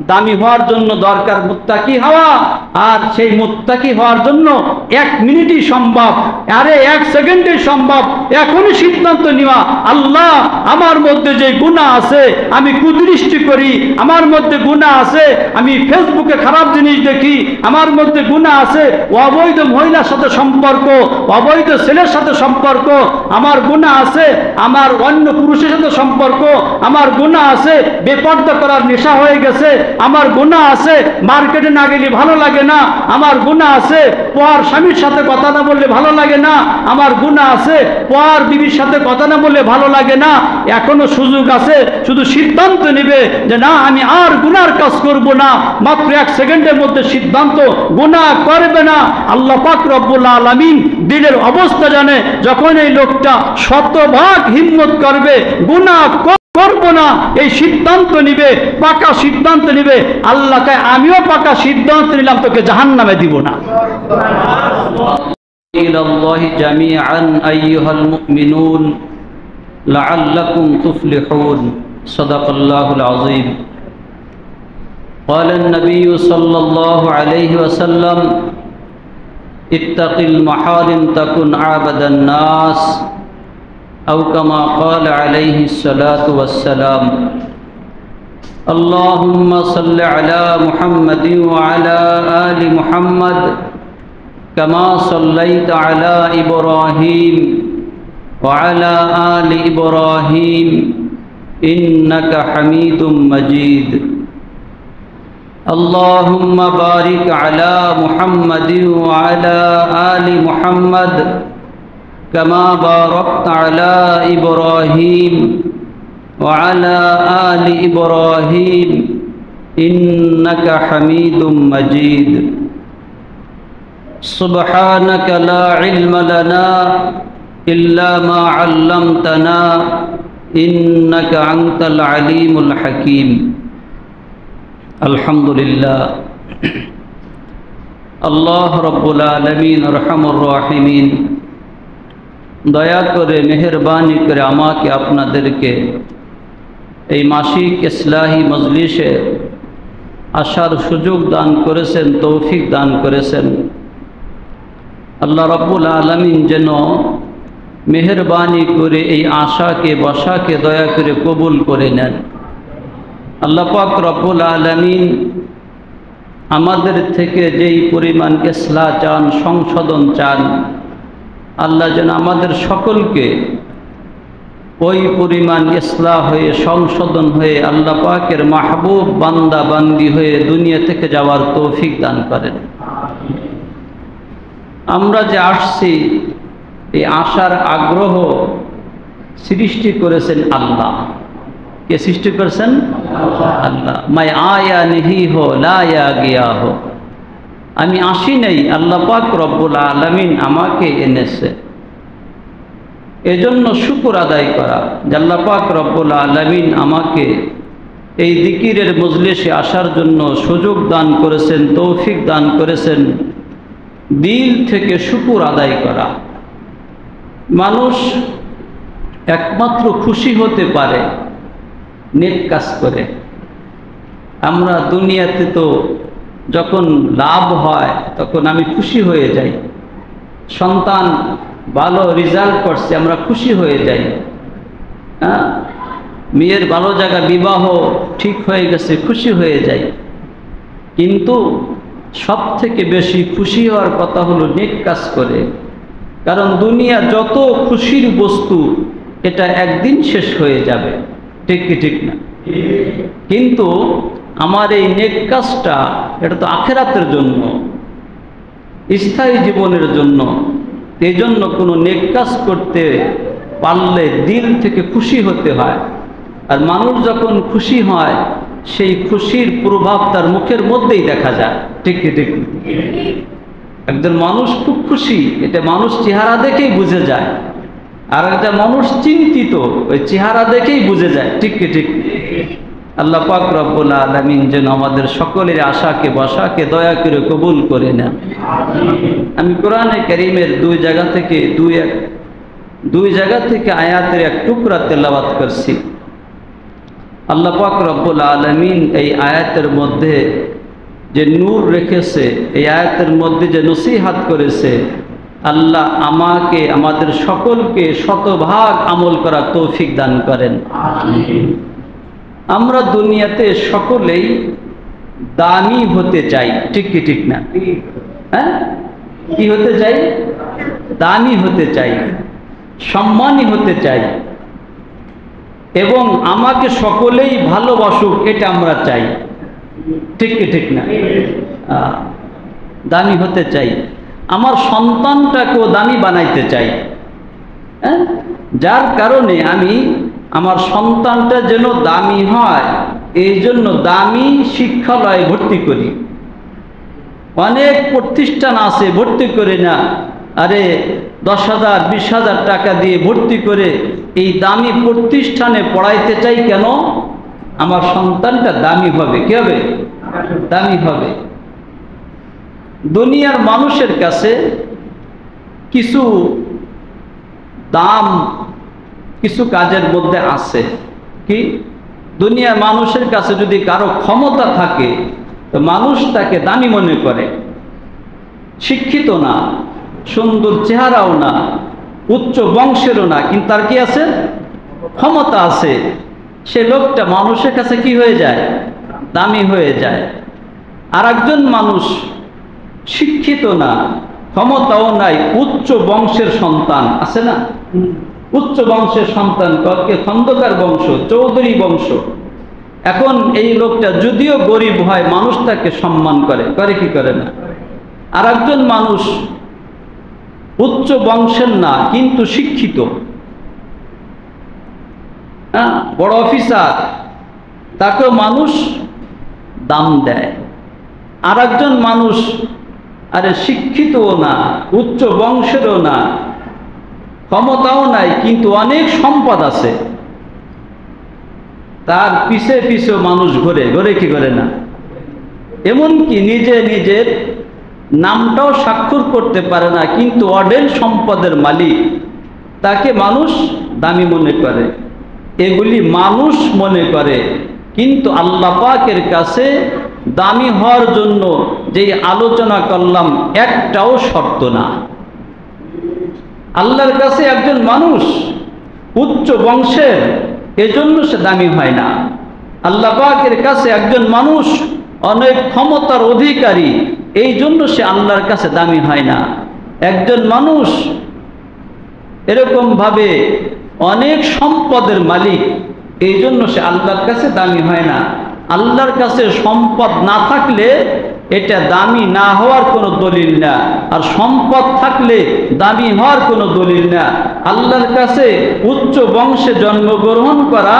দামি হওয়ার জন্য দরকার মুত্তাকি হওয়া, আর সেই মুত্তাকি হওয়ার জন্য 1 মিনিটই সম্ভব, আরে 1 সেকেন্ডে সম্ভব। এখনই সিদ্ধান্ত নেওয়া, আল্লাহ আমার মধ্যে যে গুনাহ আছে, আমি কুদৃষ্টি করি, আমার মধ্যে গুনাহ আছে, আমি ফেসবুকে খারাপ জিনিস দেখি, আমার মধ্যে গুনাহ আছে অবৈধ মহিলার সাথে সম্পর্ক, অবৈধ ছেলের সাথে সম্পর্ক, আমার গুনাহ আছে আমার অন্য পুরুষের সাথে সম্পর্ক, আমার গুনাহ আছে বেপর্দা করার নেশা হয়ে গেছে, আমার গুনাহ আছে মার্কেটে না গেলে ভালো লাগে না, আমার গুনাহ আছে পর স্বামীর সাথে কথা না বললে ভালো লাগে না, আমার গুনাহ আছে পর বিবির সাথে কথা না বললে ভালো লাগে না। এখনো সুযোগ আছে, শুধু সিদ্ধান্ত নেবে যে না আমি আর গুনার কাজ করব না। মাত্র 1 সেকেন্ডের মধ্যে সিদ্ধান্ত, গুনাহ করবে না। আল্লাহ পাক রব্বুল আলামিন দিলের অবস্থা জানে। যখন এই লোকটা শতভাগ হিম্মত করবে গুনাহ করব না, এই সিদ্ধান্ত নিবে, পাকা সিদ্ধান্ত নিবে, আল্লাহ কয় আমিও পাকা সিদ্ধান্ত নিলাম তোকে জাহান্নামে দিব না। ইলাল্লাহি জামিআন আইয়ুহাল মুমিনুন লাআল্লাকুম তুফলিহুন। সাদাকাল্লাহুল আযীম। قال النبي صلى الله عليه وسلم اتق المحارم تكن عبد الناس أو كما قال عليه الصلاة والسلام. اللهم صل على محمد وعلى آل محمد كما صليت على إبراهيم وعلى آل إبراهيم إنك حميد مجيد. اللهم بارك على محمد وعلى آل محمد كما باركت على إبراهيم وعلى آل إبراهيم إنك حميد مجيد. سبحانك لا علم لنا إلا ما علمتنا إنك أنت العليم الحكيم. আলহামদুলিল্লাহ। আল্লাহ রব্বুল আলামিন রহমুর রহিমিন দয়া করে মেহেরবানি করে আমাকে আপনাদেরকে এই মাসিক ইসলাহি মজলিসে আসার সুযোগ দান করেছেন, তৌফিক দান করেছেন। আল্লাহ রব্বুল আলামিন যেন মেহেরবানি করে এই আশাকে বসাকে দয়া করে কবুল করে নেন। আল্লাহ পাক রব্বুল আলামিন আমাদের থেকে যেই পরিমাণ ইসলাহ চান, সংশোধন চান, আল্লাহ যেন আমাদের সকলকে ওই পরিমাণ ইসলাহ হয়ে সংশোধন হয়ে আল্লাহ পাকের মাহবুব বান্দা বান্দি হয়ে দুনিয়া থেকে যাওয়ার তৌফিক দান করেন। আমরা যে আসছি এই আশার আগ্রহ সৃষ্টি করেছেন আল্লাহ। কে সৃষ্টি করেছেন? আল্লাহ। মাই আয়া নেহি হো লা ইয়া গিয়া হো, আমি আসি নাই, আল্লাহ পাক রব্বুল আলামিন আমাকে এনেছে। এজন্য শুকর আদায় করা যে আল্লাহ পাক রব্বুল আলামিন আমাকে এই জিকিরের মজলিসে আসার জন্য সুযোগ দান করেছেন, তৌফিক দান করেছেন। দিল থেকে শুকর আদায় করা। মানুষ একমাত্র খুশি হতে পারে নেক কাজ করে। আমরা দুনিয়াতে তো যখন লাভ হয় তখন আমি খুশি হয়ে যাই, সন্তান ভালো রেজাল্ট করছে আমরা খুশি হয়ে যাই, হ্যাঁ, মেয়ের ভালো জায়গা বিবাহ ঠিক হয়ে গেছে খুশি হয়ে যাই। কিন্তু সব থেকে বেশি খুশি হওয়ার কথা হলো নেক কাজ করে। কারণ দুনিয়া যত খুশির বস্তু এটা একদিন শেষ হয়ে যাবে, ঠিক কি ঠিক না? কিন্তু আমার এই নেক কাজটা এটা তো আখিরাতের জন্য, স্থায়ী জীবনের জন্য। এই জন্য কোনো নেক কাজ করতে পারলে দিল থেকে খুশি হতে হয়। আর মানুষ যখন খুশি হয় সেই খুশির প্রভাব তার মুখের মধ্যেই দেখা যায়, ঠিক কি ঠিক? একজন মানুষ খুব খুশি এটা মানুষ চেহারা দেখেই বুঝে যায়, আর একটা মানুষ চিন্তিত ওই চেহারা দেখেই বুঝে যায়, ঠিক কি ঠিক? আল্লাহ পাক রব্বুল আলামিন যেন আমাদের সকলের আশাকে বসাকে দয়া করে কবুল করে নেন। আমি কোরআনে কারীমের দুই জায়গা থেকে আয়াতের এক টুকরা তেলাওয়াত করছি। আল্লাহ পাক রব্বুল আলামিন এই আয়াতের মধ্যে যে নূর রেখেছে, এই আয়াতের মধ্যে যে নসিহাত করেছে, আল্লাহ আমাকে আমাদের সকলকে শতভাগ আমল করার তৌফিক দান করেন। আমরা দুনিয়াতে সকলেই দামি হতে চাই, ঠিক কি ঠিক না? হ্যাঁ, কি হতে চাই? দামি হতে চাই, সম্মানী হতে চাই, এবং আমাকে সকলেই ভালোবাসুক এটা আমরা চাই, ঠিক কি ঠিক না? দামি হতে চাই, আমার সন্তানটাকেও দামি বানাইতে চাই। হ্যাঁ, যার কারণে আমি আমার সন্তানটা যেন দামি হয়, এই জন্য দামি শিক্ষালয়ে ভর্তি করি। অনেক প্রতিষ্ঠান আছে, ভর্তি করে না, আরে 10,000 20,000 টাকা দিয়ে ভর্তি করে এই দামি প্রতিষ্ঠানে পড়াইতে চাই। কেন? আমার সন্তানটা দামি হবে। কি হবে? দামি হবে। দুনিয়ার মানুষের কাছে কিছু দাম কিছু কাজের মধ্যে আছে। কি? দুনিয়ার মানুষের কাছে যদি কারো ক্ষমতা থাকে তো মানুষ তাকে দামি মনে করে। শিক্ষিত না, সুন্দর চেহারাও না, উচ্চ বংশেরও না, কিন্তু তার কি আছে? ক্ষমতা আছে। সে লোকটা মানুষের কাছে কি হয়ে যায়? দামি হয়ে যায়। আর একজন মানুষ শিক্ষিত না, ক্ষমতাও নাই, উচ্চ বংশের সন্তান আছে না? উচ্চ বংশের সন্তান, কে খন্দকার বংশ, চৌধুরী বংশ। এখন এই লোকটা যদিও গরিব হয়, মানুষ তাকে সম্মান করে, করে কি করে না? আর একজন মানুষ উচ্চ বংশের না কিন্তু শিক্ষিত, হ্যাঁ, বড় অফিসার, তাকেও মানুষ দাম দেয়। আর একজন মানুষ আরে শিক্ষিতও না, উচ্চ বংশেরও না, ক্ষমতাও নাই, কিন্তু অনেক সম্পদ আছে, তার পিছে পিছে মানুষ ঘোরে, ঘোরে কি করে না? এমনকি নিজে নিজের নামটাও স্বাক্ষর করতে পারে না, কিন্তু অঢেল সম্পদের মালিক, তাকে মানুষ দামি মনে করে। এগুলি মানুষ মনে করে, কিন্তু আল্লাহ পাকের কাছে দামি হওয়ার জন্য যে আলোচনা করলাম একটাও শর্ত না। আল্লাহর কাছে একজন মানুষ উচ্চ বংশের, এজন্য সে দামি হয় না। আল্লাহ পাকের কাছে একজন মানুষ অনেক ক্ষমতার অধিকারী, এই জন্য সে আল্লাহর কাছে দামি হয় না। একজন মানুষ এরকম ভাবে অনেক সম্পদের মালিক, এই জন্য সে আল্লাহর কাছে দামি হয় না। আল্লাহর কাছে সম্পদ না থাকলে এটা দামি না হওয়ার কোনো দলিল না, আর সম্পদ থাকলে দামি হওয়ার কোনো দলিল না। আল্লাহর কাছে উচ্চ বংশে জন্মগ্রহণ করা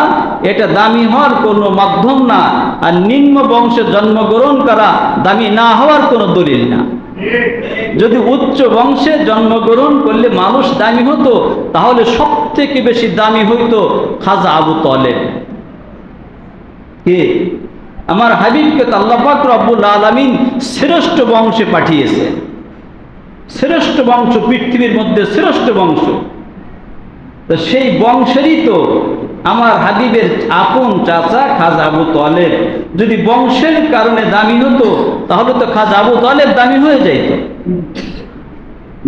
এটা দামি হওয়ার কোনো মাধ্যম না, আর নিম্ন বংশে জন্মগ্রহণ করা দামি না হওয়ার কোনো দলিল না। যদি উচ্চ বংশে জন্মগ্রহণ করলে মানুষ দামি হতো, তাহলে সব থেকে বেশি দামি হইতো খাজা আবু তলেব। কে? আমার হাবিবকে তো আল্লাহ পাক রব্বুল আলামিন শ্রেষ্ঠ বংশে পাঠিয়েছে। শ্রেষ্ঠ বংশ, পৃথিবীর মধ্যে শ্রেষ্ঠ বংশ, তো সেই বংশেরই তো আমার হাবিবের আপন চাচা খাজা আবু তলেব। যদি বংশের কারণে দামি হতো, তাহলে তো খাজা আবু তলেব দামি হয়ে যাইত।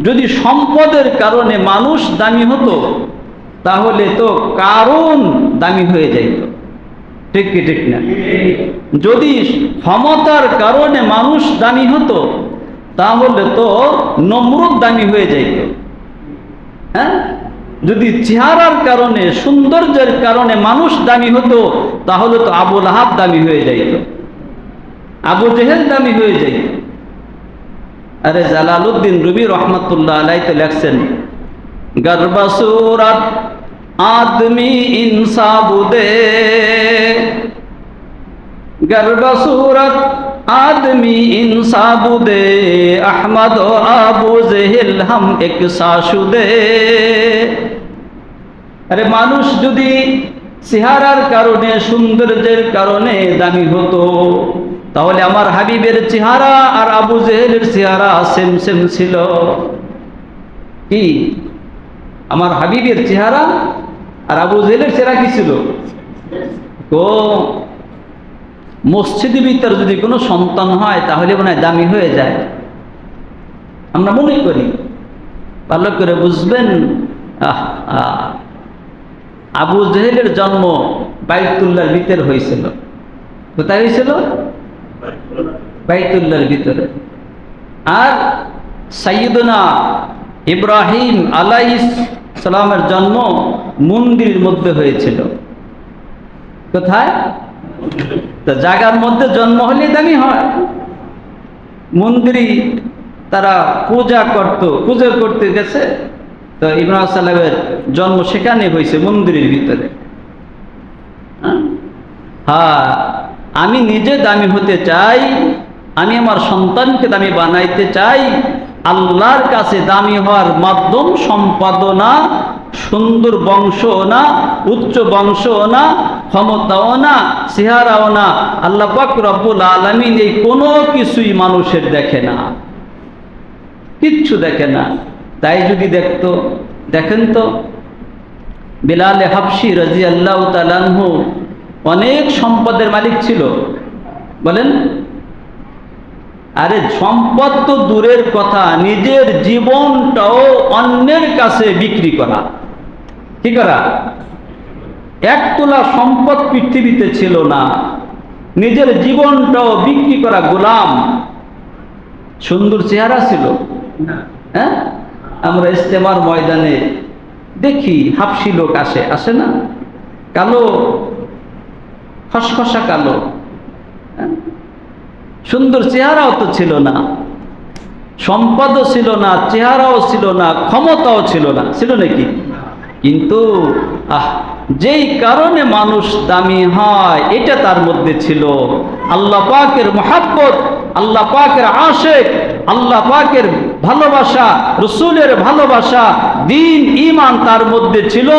যদি সম্পদের কারণে মানুষ দামি হতো, তাহলে তো কারণ দামি হয়ে যাইত, ঠিক কি ঠিক না? যদি ক্ষমতার কারণে মানুষ দামি হতো, তাহলে তো নমরুদ দামি হয়ে যাইত। হ্যাঁ, যদি চেহারার কারণে, সৌন্দর্যের কারণে মানুষ দামি হতো, তাহলে তো আবু লাহাব দামি হয়ে যাইত, আবু জেহেল দামি হয়ে যাইত। আরে জালালউদ্দিন রুমি রহমতুল্লাহ আলাইহি লেখছেন, গর্বা সুরাত आदमी इंसाबुदे, गर्ब सूरत आदमी इंसाबुदे, अहमद आबू जहिल हम एक साशुदे। अरे मानुष যদি চেহারার কারণে, সৌন্দর্যের কারণে দামি হতো, তাহলে আমার হাবিবের চেহারা আর আবু জেহেলের চেহারা সেম সেম ছিল। কি? আমার হাবিবের চেহারা আর আবু জেহেলের চেহারা কি ছিল? ও মসজিদের ভিতরে যদি কোনো সন্তান হয় তাহলে মনে হয় দামি হয়ে যায়, আমরা মনে করি। ভালো করে বুঝবেন, আবু জেহেলের জন্ম বাইতুল্লাহর ভিতরে হয়েছিল। কোথায় হয়েছিল? বাইতুল্লাহর ভিতরে। আর সাইয়্যিদুনা ইব্রাহিম আলাইহিস সালামের জন্ম মন্দিরের মধ্যে হয়েছিল। কোথায়? তো জায়গার মধ্যে জন্ম হলে দামি হয়। মন্দিরে তারা পূজা করতে গেছে, তো ইব্রাহিম সালামের জন্ম সেখানে হয়েছে, মন্দিরের ভিতরে। হ্যাঁ, আমি নিজে দামি হতে চাই, আমি আমার সন্তানকে দামি বানাইতে চাই। আল্লাহর কাছে দামি হওয়ার মাধ্যম সম্পাদনা, সুন্দর বংশও না, উচ্চ বংশও না, ক্ষমতাও না, চেহারাও না। আল্লাহ পাক রব্বুল আলামিন এই কোনো কিছুই মানুষের দেখে না, কিচ্ছু দেখে না। তাই যদি দেখতো, দেখেন তো বিলাল হাবশি রাদিয়াল্লাহু তাআলা আনহু অনেক সম্পদের মালিক ছিল, বলেন। আরে সম্পদ তো দূরের কথা, নিজের জীবনটাও অন্যের কাছে বিক্রি করা। কি করা? এক তোলা সম্পদ পৃথিবীতে ছিল না, নিজের জীবনটাও বিক্রি করা, গোলাম। সুন্দর চেহারা ছিল, হ্যাঁ। আমরা ইস্তেমার ময়দানে দেখি হাবশি লোক আসে না, কালো, খসখসা কালো, সুন্দর চেহারাও তো ছিল না, সম্পদও ছিল না, চেহারাও ছিল না, ক্ষমতাও ছিল না, ছিল নাকি? কিন্তু যেই কারণে মানুষ দামি হয় এটা তার মধ্যে ছিল। আল্লাহ পাকের মহব্বত, আল্লাহ পাকের আশিক, আল্লাহ পাকের ভালোবাসা, রসুলের ভালোবাসা, দ্বীন ঈমান তার মধ্যে ছিল।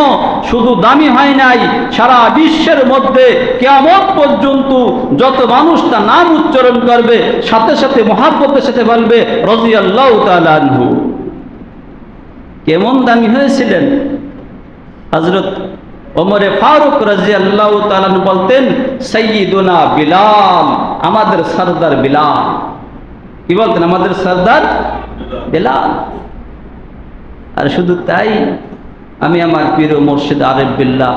শুধু দামি হয় নাই, সারা বিশ্বের মধ্যে কিয়ামত পর্যন্ত যত মানুষ তার নাম উচ্চারণ করবে সাথে সাথে মহব্বতের সাথে বলবে রাদিয়াল্লাহু তাআলা আনহু। কেমন দামি হয়েছিলেন? হযরত ওমরে ফারুক রাদিয়াল্লাহু তাআলা বলতেন, সাইয়্যিদুনা বিলাল, আমাদের সরদার বিলাল। কি বলতেন? আমাদের সরদার বিলাল। আর শুধু তাই, আমি আমার প্রিয় মুর্শিদ আরিফ বিল্লাহ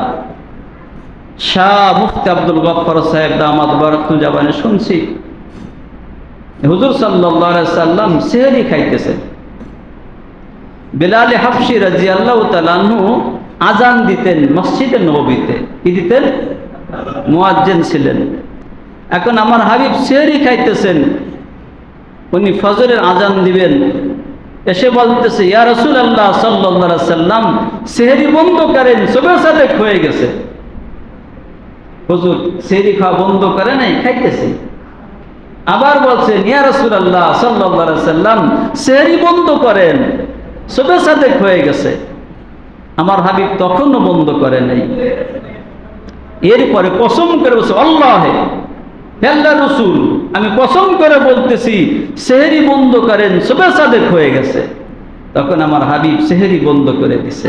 শাহ মুফতি আব্দুল গফফার সাহেব দামাত বারাকাতুহু জাবানে শুনছি, হুজুর সাল্লাল্লাহু আলাইহি সাল্লাম সেহরি খাইতেছেন। বিলাল হাবশি রাদিয়াল্লাহু তাআলা আনহু আজান দিতেন মসজিদে নববীতে। কি দিতেন? মুয়াজ্জিন ছিলেন। এখন আমার হাবিব সেহরি খাইতেছেন, উনি ফজরের আজান দিবেন, এসে বলতেছে, ইয়া রাসূলুল্লাহ সাল্লাল্লাহু আলাইহি সাল্লাম, সেহরি বন্ধ করেন, সুবহ সাদেক হয়ে গেছে। হুজুর সেহরি খাওয়া বন্ধ করে নাই, খাইতেছে। আবার বলছেন, ইয়া রাসূলুল্লাহ সাল্লাল্লাহু আলাইহি সাল্লাম, সেহরি বন্ধ করেন, সুবহ সাদেক হয়ে গেছে। আমার হাবিব তখনও বন্ধ করে নাই। এরপরে কসম করে বলছে, আল্লাহে, আল্লাহ রসুল, আমি কসম করে বলতেছি সেহরি বন্ধ করেন, সুবহ সাদেক হয়ে গেছে। তখন আমার হাবিব সেহরি বন্ধ করে দিছে।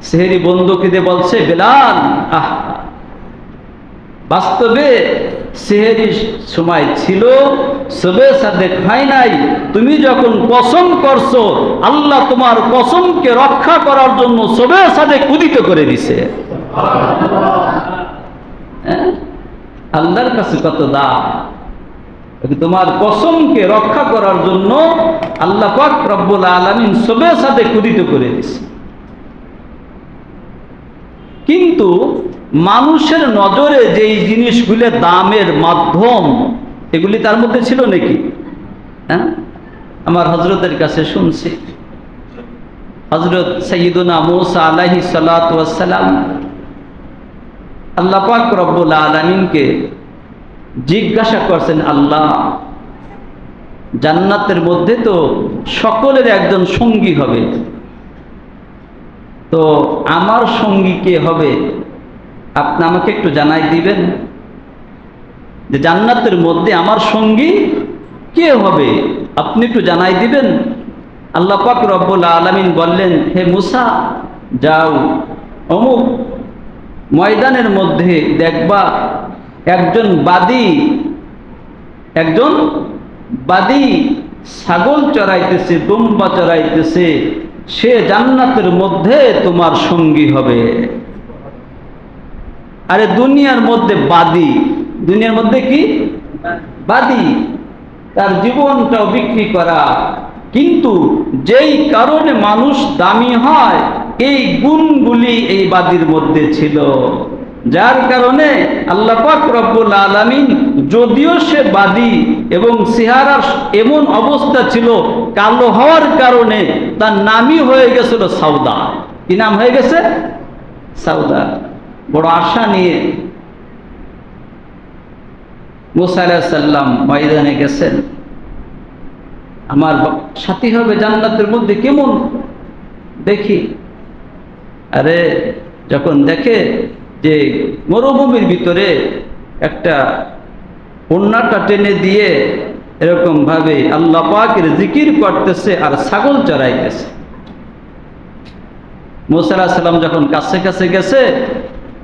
সেহরি বন্ধ করে বলছে, বিলাল, বাস্তবে সেহরির সময় ছিল, সুবহ সাদেক হয় নাই। তুমি যখন কসম করছো, আল্লাহ তোমার কসমকে রক্ষা করার জন্য সুবহ সাদেক উদিত করে দিছে। আল্লাহর কাছে কত দাম! তোমার কসমকে রক্ষা করার জন্য আল্লাহ পাক রব্বুল আলামিন সুবহ সাদেক উদিত করে দিছে। কিন্তু মানুষের নজরে যেই জিনিসগুলো দামের মাধ্যম, এগুলি তার মধ্যে ছিল নাকি? হ্যাঁ, আমার হযরতের কাছে শুনছি, হযরত সাইয়্যিদুনা মূসা আলাইহিস সালাতু ওয়াস সালাম আল্লাহ পাক রব্বুল আলামিনকে জিজ্ঞাসা করছেন, আল্লাহ, জান্নাতের মধ্যে তো সকলের একজন সঙ্গী হবে, তো আমার সঙ্গী কে হবে? আপনি আমাকে একটু জানাই দিবেন যে জান্নাতের মধ্যে আমার সঙ্গী কে হবে, আপনি একটু জানাই দিবেন। আল্লাহ পাক রব্বুল আলামিন বললেন, হে মূসা, যাও অমুক ময়দানের মধ্যে দেখবা একজন বাদী ছাগল চড়াইতেছে, দুম্বা চড়াইতেছে, সে জান্নাতের মধ্যে তোমার সঙ্গী হবে। আরে দুনিয়ার মধ্যে দুনিয়ার মধ্যে কি বাদী, তার জীবনটাও বিক্রি করা, কিন্তু যেই কারণে মানুষ দামি হয় এই গুণগুলি এই বাদীর মধ্যে ছিল, যার কারণে আল্লাহ পাক রব্বুল আলামিন, যদিও সে বাদী এবং চেহারার এমন অবস্থা ছিল কালো হওয়ার কারণে তার নামই হয়ে গেছিল সাউদা। কি নাম হয়ে গেছে? সাউদা। বড় আশা নিয়ে মুসা আলাইহিস সালাম ময়দানে গেছেন, আমার সাথী হবে জান্নাতের মধ্যে, কেমন দেখি। আরে যখন দেখে যে মরুভূমির ভিতরে একটা ওড়নাটা টেনে দিয়ে এরকম ভাবে আল্লাহ পাকের জিকির করতেছে আর ছাগল চড়াইতেছে, মুসা আলাইহিস সালাম যখন কাছে কাছে গেছে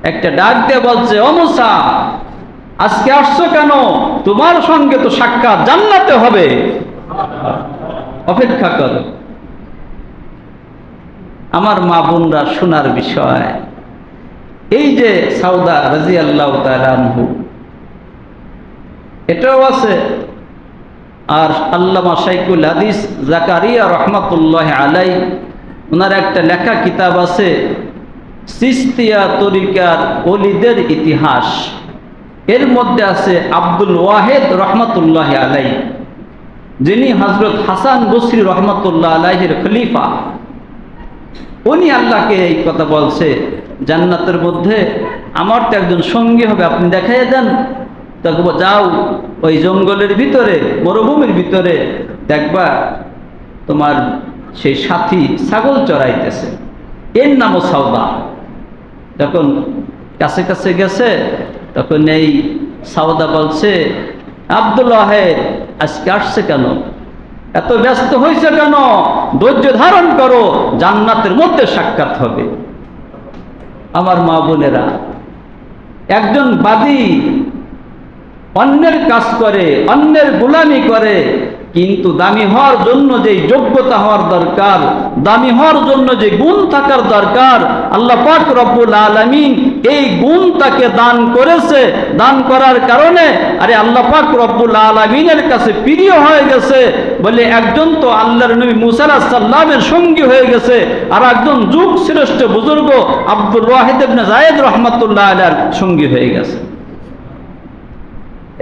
একটা ডাক দিয়ে বলছে, ও মুসা, আজকে আসছো কেন? তোমার সঙ্গে তো সাক্ষাৎ জান্নাতে হবে, অপেক্ষা করো। আমার মা বোনরা শোনার বিষয়, এই যে সাউদা রাদিয়াল্লাহু তাআলা আনহু, এটাও আছে। আর আল্লামা শাইখুল হাদিস জাকারিয়া রহমাতুল্লাহ আলাই, ওনার একটা লেখা কিতাব আছে চিশতিয়া তরিকার ওলিদের ইতিহাস, এর মধ্যে আছে আব্দুল ওয়াহেদ রহমাতুল্লাহ আলাই, যিনি হযরত হাসান বসরি রহমাতুল্লাহ আলাইহির খলিফা। উনি আল্লাহকে এই কথা বলছে, জান্নাতের মধ্যে আমার তো একজন সঙ্গী হবে, আপনি দেখাইয়া দেন। তখন যাও ওই জঙ্গলের ভিতরে, মরুভূমির ভিতরে দেখবা তোমার সেই সাথী ছাগল চড়াইতেছে, এর নামও সাউদা। যখন কাছে কাছে গেছে তখন এই সাউদা বলছে, আব্দুল ওয়াহেদ আজকে আসছে কেন? এত ব্যস্ত হয়েছে কেন? ধৈর্য ধারণ করো, জান্নাতের মধ্যে সাক্ষাৎ হবে। আমার মা বোনেরা, একজন বাদী অন্যের কাজ করে, অন্যের গোলামি করে, কিন্তু দামি হওয়ার জন্য যে যোগ্যতা হওয়ার দরকার, দামি হওয়ার জন্য যে গুণ থাকার দরকার, আল্লাহ পাক রব্বুল আলামিন এই গুণ তাকে দান করেছে। দান করার কারণে আরে আল্লাহ পাক রব্বুল আলামিনের কাছে প্রিয় হয়ে গেছে বলে একজন তো আল্লাহর নবী মুসা আলাইহিস সালামের সঙ্গী হয়ে গেছে, আর একজন যুগ শ্রেষ্ঠ বুজুর্গ আব্দুল ওয়াহিদ ইবনে যায়েদ রাহমাতুল্লাহ আলাইহির সঙ্গী হয়ে গেছে।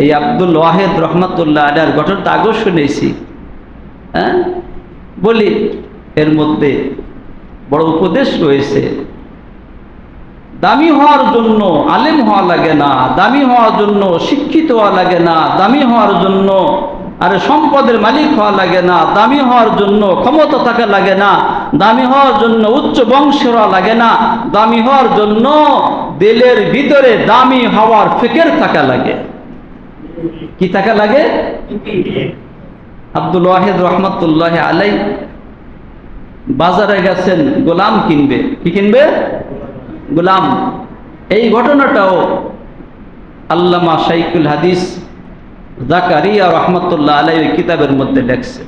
এই আব্দুল ওয়াহেদ রহমাতুল্লাহ আলাইহির ঘটনাটা আগেও শুনেছি, বলি এর মধ্যে বড় উপদেশ রয়েছে। দামি হওয়ার জন্য আলেম হওয়া লাগে না, দামি হওয়ার জন্য শিক্ষিত হওয়া লাগে না, দামি হওয়ার জন্য আর সম্পদের মালিক হওয়া লাগে না, দামি হওয়ার জন্য ক্ষমতা থাকা লাগে না, দামি হওয়ার জন্য উচ্চ বংশের হওয়া লাগে না, দামি হওয়ার জন্য দিলের ভিতরে দামি হওয়ার ফিকির থাকা লাগে। কি থাকা লাগে? আব্দুল ওয়াহিদ রহমাতুল্লাহ আলাই বাজারে গেছেন গোলাম কিনবে। কি কিনবে? গোলাম। এই ঘটনাটাও আল্লামা শাইখুল হাদিস জাকারিয়া রহমাতুল্লাহ আলাই ওই কিতাবের মধ্যে লেখছে।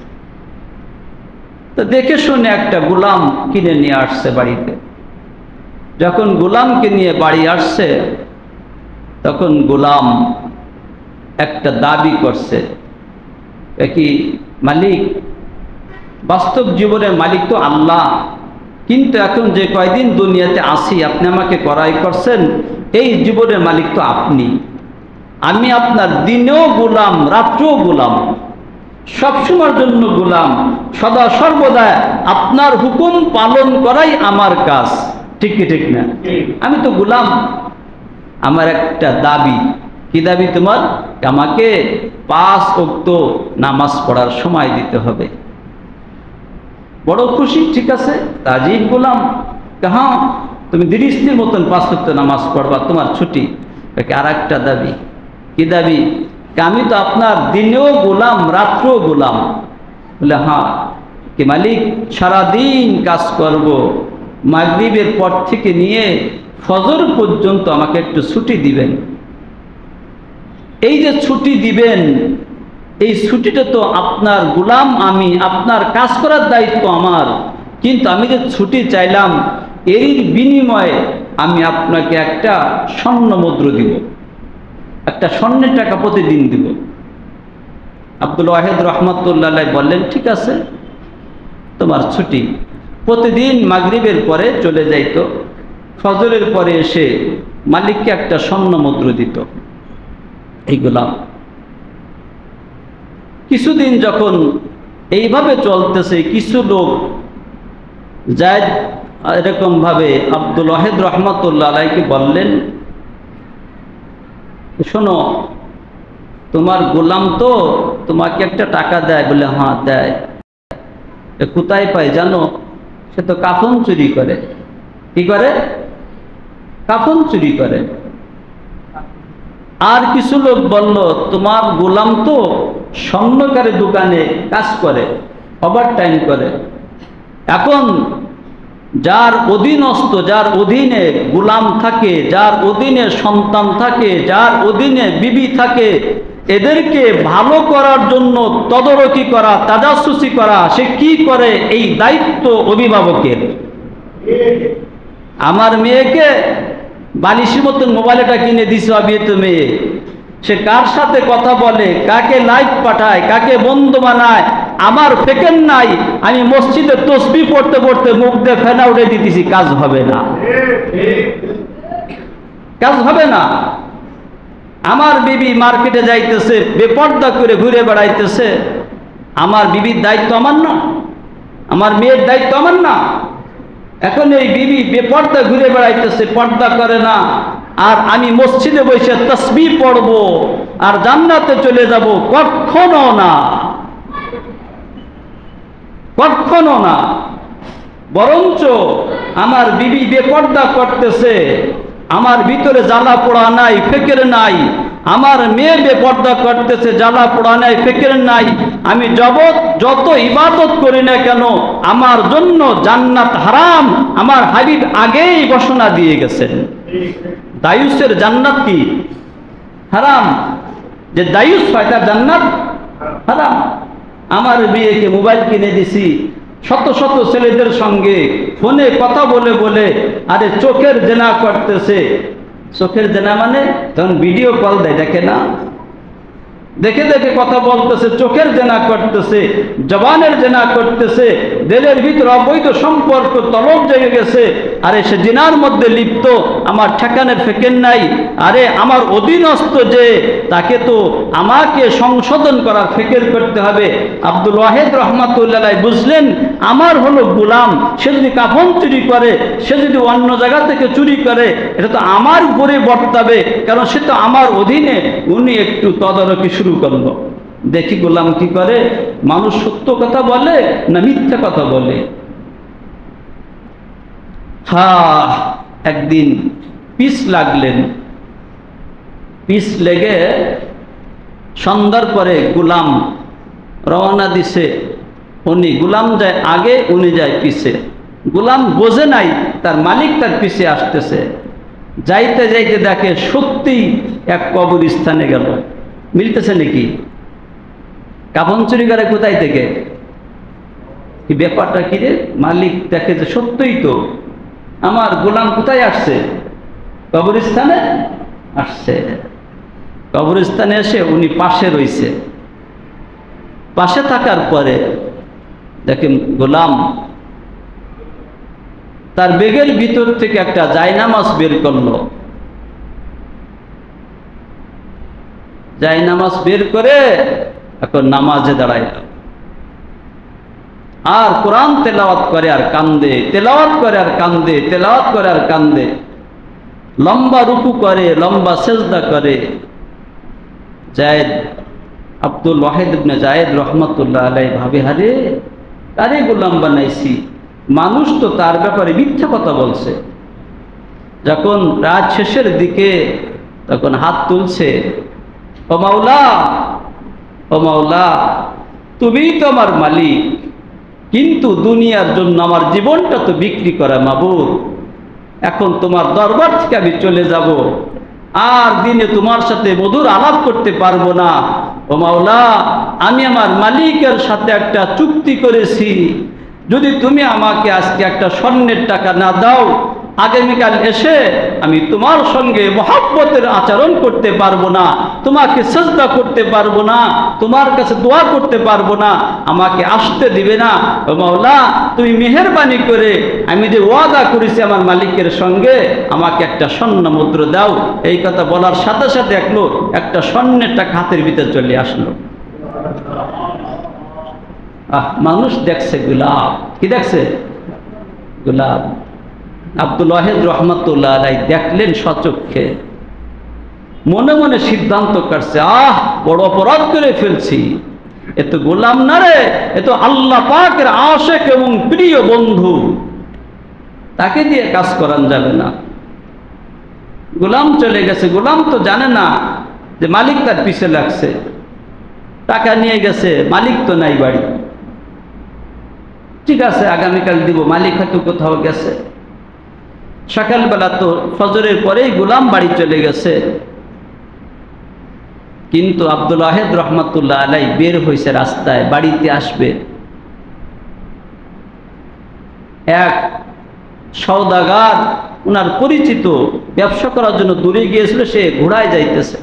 তো দেখে শুনে একটা গোলাম কিনে নিয়ে আসছে বাড়িতে। যখন গোলামকে নিয়ে বাড়ি আসছে তখন গোলাম একটা দাবি করছে, কি মালিক, বাস্তব জীবনের মালিক তো আল্লাহ, কিন্তু এখন যে কয়দিন দুনিয়াতে আসি আপনি আমাকে ক্রয় করছেন, এই জীবনের মালিক তো আপনি। আমি আপনার দিনেও গোলাম, রাত্রেও গোলাম, সবসময়ের জন্য গোলাম, সদা সর্বদা আপনার হুকুম পালন করাই আমার কাজ। ঠিক কি ঠিক না? আমি তো গোলাম। আমার একটা দাবি। কি দাবি তোমার? আমাকে 5 ওয়াক্ত নামাজ পড়ার সময় দিতে হবে। বড় খুশি, ঠিক আছে, তাজিব গোলাম। হ্যাঁ, তুমি দিরিস্তির মতন 5 ওয়াক্ত নামাজ পড়বা, তোমার ছুটি। আর একটা দাবি। কি দাবি? আমি তো আপনার দিনেও গোলাম, রাত্রেও গোলাম। বলে হ্যাঁ। কি মালিক, সারাদিন কাজ করব, মাগরিবের পর থেকে নিয়ে ফজর পর্যন্ত আমাকে একটু ছুটি দিবেন। এই যে ছুটি দিবেন, এই ছুটিটা তো আপনার গোলাম আমি, আপনার কাজ করার দায়িত্ব আমার, কিন্তু আমি যে ছুটি চাইলাম এর বিনিময়ে আমি আপনাকে একটা স্বর্ণ মুদ্র দিব, একটা স্বর্ণের টাকা প্রতিদিন দিব। আব্দুল ওয়াহিদ রহমতুল্লাহ বললেন, ঠিক আছে, তোমার ছুটি। প্রতিদিন মাগরিবের পরে চলে যাইত, ফজরের পরে এসে মালিককে একটা স্বর্ণ মুদ্র দিত এই গোলাম। কিছুদিন যখন এইভাবে চলতেছে, কিছু লোক যায় এরকম ভাবে আব্দুল ওয়াহিদ রহমতুল্লাহ আলাইকে বললেন, শোনো, তোমার গোলাম তো তোমাকে একটা টাকা দেয়। বলে, হ্যাঁ দেয়। কোথায় পায় জানো? সে তো কাফন চুরি করে। কি করে? কাফন চুরি করে। আর কিছু লোক বলল, তোমার গোলাম তো স্বর্ণকারের দোকানে কাজ করে, ওভার টাইম করে। এখন যার অধীনস্থ, যার অধীনে গোলাম থাকে, যার অধীনে সন্তান থাকে, যার অধীনে বিবি থাকে, এদেরকে ভালো করার জন্য তদারকি করা, তাজাসুসি করা, সে কি করে? এই দায়িত্ব অভিভাবকের। আমার মেয়েকে বালিশের মতন মোবাইলটা কিনে দিছে অবিবাহিত মেয়ে, সে কার সাথে কথা বলে, কাকে লাইভ পাঠায়, কাকে বন্ধু বানায়, আমার ফেকেন নাই। আমি মসজিদে তসবিহ পড়তে পড়তে মুখ দিয়ে ফেনা উঠে দিতেছি, কাজ হবে না, কাজ হবে না। আমার বিবি মার্কেটে যাইতেছে, বেপর্দা করে ঘুরে বেড়াইতেছে, আমার বিবির দায়িত্ব আমার না? আমার মেয়ের দায়িত্ব আমার না? এখন এই বিবি বেপর্দা ঘুরে বেড়াইতেছে, পর্দা করে না, আর আমি মসজিদে বসে তাসবিহ পড়ব আর জান্নাতে চলে যাব? কখনো না, কখনো না। বরঞ্চ আমার বিবি বেপর্দা করতেছে, আমার ভিতরে জ্বালা পোড়া নাই, ফিকির নাই। আমার মেয়ে বেপর্দা করতেছে, জ্বালা পোড়া নাই, ফিকির নাই। আমি যত ইবাদত করি না কেন, আমার জন্য জান্নাত হারাম, আমার হাবিব আগেই ঘোষণা দিয়ে গেছেন। দায়ুসের জান্নাত কি? হারাম। যে দায়ুস হয় তার জান্নাত হারাম। আমার মেয়েকে মোবাইল কিনে দিছি, শত শত ছেলেদের সঙ্গে ফোনে কথা বলে বলে, আরে চোখের জেনা করতেছে। চোখের জেনা মানে তখন ভিডিও কল দেয়, দেখে না, দেখে দেখে কথা বলতেছে, চোখের জেনা করতেছে, জবানের জেনা করতেছে, দিলের ভিতর অবৈধ সম্পর্ক তলব জেগে গেছে। আরে সে জিনার মধ্যে লিপ্ত, আমার ঠেকানের ফেকেন নাই। আরে আমার অধীনস্থ যে, তাকে তো আমাকে সংশোধন করার ফিকির করতে হবে। আব্দুল ওয়াহিদ রহমাতুল্লাহ বুঝলেন, আমার হলো গোলাম, সে যদি কাফন চুরি করে, সে যদি অন্য জায়গা থেকে চুরি করে, এটা তো আমার উপরে বর্তাবে, কারণ সে তো আমার অধীনে। উনি একটু তদারকি শুরু করলো, দেখি গোলাম কি করে, মানুষ সত্য কথা বলে না মিথ্যা কথা বলে। একদিন পিস লাগলেন, পিস লেগে সন্ধ্যার পরে গোলাম রওনা দিছে। উনি গোলাম যায় আগে, উনি যায় পিছে। গোলাম বোঝে নাই তার মালিক তার পিছে আসতেছে। যাইতে যাইতে দেখে সত্যিই এক কবরস্থানে গেল। মিলতেছে নাকি? কাফন চুরি করে কোথায় থেকে? কি ব্যাপারটা কি রে? মালিক দেখে যে সত্যই তো আমার গোলাম কোথায় আসছে? কবরস্থানে আসছে। কবরস্থানে এসে উনি পাশে রইছে। পাশে থাকার পরে দেখেন গোলাম তার বেগের ভিতর থেকে একটা জায়নামাজ বের করলো। জায়নামাজ বের করে এখন নামাজে দাঁড়াইল, আর কোরআন তেলাওয়াত করে আর কান্দে, তেলাওয়াত করে আর কান্দে, তেলাওয়াত করে আর কান্দে। লম্বা রুকু করে, লম্বা সেজদা করে। জায়েদ, আব্দুল ওয়াহিদ ইবনে জায়েদ রহমাতুল্লাহ আলাইহি ভাবে, হারে কারে গোলাম বানাইছি, মানুষ তো তার ব্যাপারে মিথ্যা কথা বলছে। যখন রাত শেষের দিকে তখন হাত তুলছে, ও মাওলা, ও মাওলা, তুমিই তো আমার মালিক, কিন্তু দুনিয়ার জন্য আমার জীবনটা তো বিক্রি করা মাবুদ। এখন তোমার দরবার থেকে আমি চলে যাব, আর দিনে তোমার সাথে মধুর আলাপ করতে পারবো না। ও মাওলা, আমি আমার মালিকের সাথে একটা চুক্তি করেছি, যদি তুমি আমাকে আজকে একটা স্বর্ণের টাকা না দাও, আগামীকাল এসে আমি তোমার সঙ্গে মহব্বতের আচরণ করতে পারবো না, তোমাকে সিজদা করতে পারবো না, তোমার কাছে দোয়া করতে পারবো না, আমাকে আসতে দিবে না। ও মাওলা, তুমি মেহেরবানি করে আমি যে ওয়াদা করেছি আমার মালিকের সঙ্গে, আমাকে একটা স্বর্ণ মুদ্রা দাও। এই কথা বলার সাথে সাথে এক লোক একটা স্বর্ণের টাকা হাতের ভিতরে চলে আসলো। মানুষ দেখছে গোলাপ, কি দেখছে? গোলাপ। আব্দুল ওয়াহিদ রহমতুল্লাহ আলাইহি দেখলেন সচক্ষে, মনে মনে সিদ্ধান্ত কাটছে, বড় অপরাধ করে ফেলছি, এ তো গোলাম না রে, এ তো আল্লাহ পাকের আশিক এবং প্রিয় বন্ধু, তাকে দিয়ে কাজ করান যাবে না। গোলাম চলে গেছে, গোলাম তো জানে না যে মালিক তার পিছে লাগছে, টাকা নিয়ে গেছে, মালিক তো নাই বাড়ি। ঠিক আছে, আগামীকাল দিব, মালিক হয়তো কোথাও গেছে। সকালবেলা তো ফজরের পরেই গোলাম বাড়ি চলে গেছে, কিন্তু আব্দুল ওয়াহিদ রহমতুল্লাহ আলাইহি বের হয়েছে রাস্তায়, বাড়িতে আসবে। এক সওদাগার, ওনার পরিচিত, ব্যবসা করার জন্য দূরে গিয়েছিল, সে ঘোড়ায় যাইতেছে।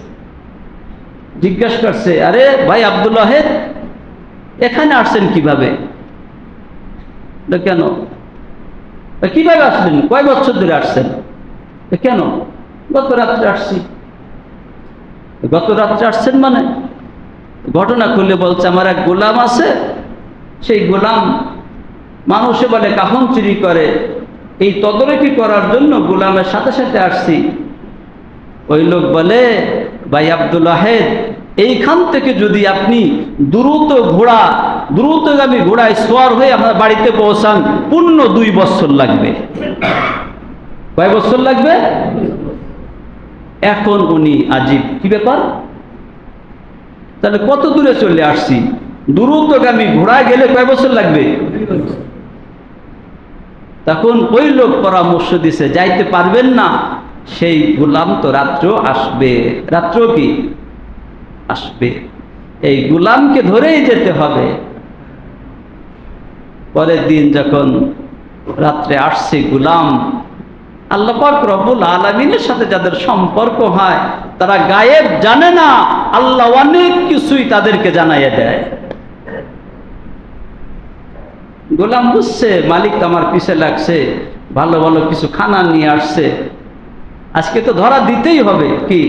জিজ্ঞাসা করছে, আরে ভাই আব্দুল ওয়াহিদ, এখানে আসছেন কিভাবে? কেন? কিভাবে আসলেন? কয় বছর ধরে আসছেন? কেন? গত রাত্রে আসছি। গত রাত্রে আসছেন মানে? ঘটনা খুলে বলছে, আমার এক গোলাম আছে, সেই গোলাম মানুষে বলে কাফন চুরি করে, এই তদারকি করার জন্য গোলামের সাথে সাথে আসছি। ওই লোক বলে, ভাই আব্দুল ওয়াহিদ, এইখান থেকে যদি আপনি দ্রুতগামী ঘোড়ায় সওয়ার হয়ে আপনার বাড়িতে পৌঁছান, পূর্ণ 2 বছর লাগবে। কয় বছর লাগবে? এখন উনি আজীব, কি ব্যাপার, তাহলে কত দূরে চলে আসছি, দ্রুতগামী ঘোড়ায় গেলে কয় বছর লাগবে? তখন ওই লোক পরামর্শ দিছে, যাইতে পারবেন না, সেই গোলাম তো রাত্র আসবে। রাত্র কি আসবে, এই গোলামকে ধরেই যেতে হবে। পরের দিন যখন রাত্রে আসছে গোলাম, আল্লাহ পাক রব্বুল আলামিনের সাথে যাদের সম্পর্ক হয়, তারা গায়েব জানে না, আল্লাহ অনেক কিছুই তাদেরকে জানাইয়া দেয়। গোলাম বুঝছে মালিক তো আমার পিছে লাগছে, ভালো ভালো কিছু খানা নিয়ে আসছে, আজকে তো ধরা দিতেই হবে। কি,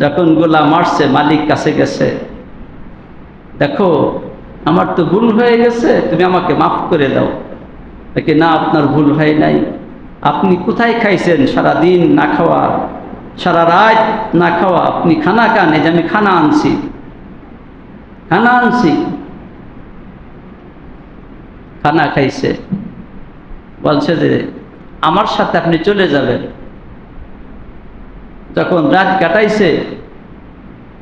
যখন গোলাম আসছে, মালিক কাছে গেছে, দেখো আমার তো ভুল হয়ে গেছে, তুমি আমাকে মাফ করে দাও। দেখে, না, আপনার ভুল হয় নাই, আপনি কোথায় খাইছেন সারাদিন না খাওয়া, সারা রাত না খাওয়া, আপনি খানা খান, এই যে আমি খানা আনছি। খানা খাইছে, বলছে যে আমার সাথে আপনি চলে যাবেন। যখন রাত কাটাইছে,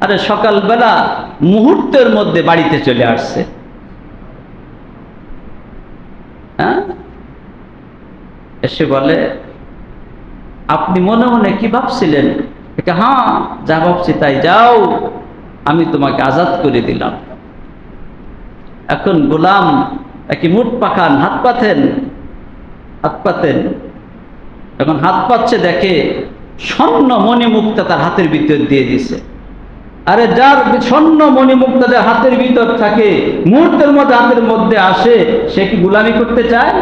আরে সকালবেলা মুহূর্তের মধ্যে বাড়িতে চলে আসছে। হ্যাঁ, এসে বলে, আপনি মনে মনে কি ভাবছিলেন? হ্যাঁ, যা ভাবছি তাই, যাও, আমি তোমাকে আজাদ করে দিলাম। এখন গোলাম কি মুঠ পাখান, হাত পাতেন। এখন হাত পাচ্ছে, দেখে স্বর্ণ মণিমুক্তা তার হাতের ভিতর দিয়ে দিছে। আরে যার স্বর্ণ মণিমুক্তা তার হাতের ভিতর থাকে, মুহূর্তের মধ্যে হাতের মধ্যে আসে, সে কি গোলামি করতে চায়?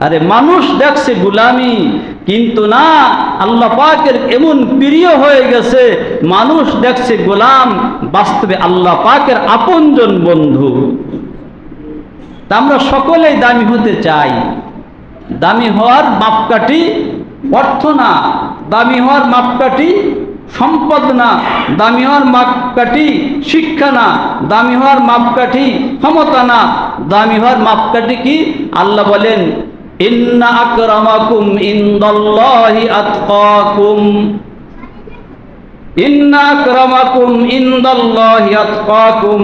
আরে মানুষ দেখছে গোলামি, কিন্তু না, আল্লাহ পাকের এমন প্রিয় হয়ে গেছে, মানুষ দেখছে গোলাম, বাস্তবে আল্লাহ পাকের আপনজন বন্ধু। তা আমরা সকলেই দামি হতে চাই। দামি হওয়ার মাপকাঠি অর্থ না, দামি হওয়ার মাপকাঠি সম্পদ না, দামি হওয়ার মাপকাঠি শিক্ষা না, দামি হওয়ার মাপকাঠি ক্ষমতা না, দামি হওয়ার মাপকাঠি কি? আল্লাহ বলেন, ইন্না আকরামাকুম ইনদাল্লাহি আতকাকুম, ইন্না আকরামাকুম ইনদাল্লাহি আতকাকুম,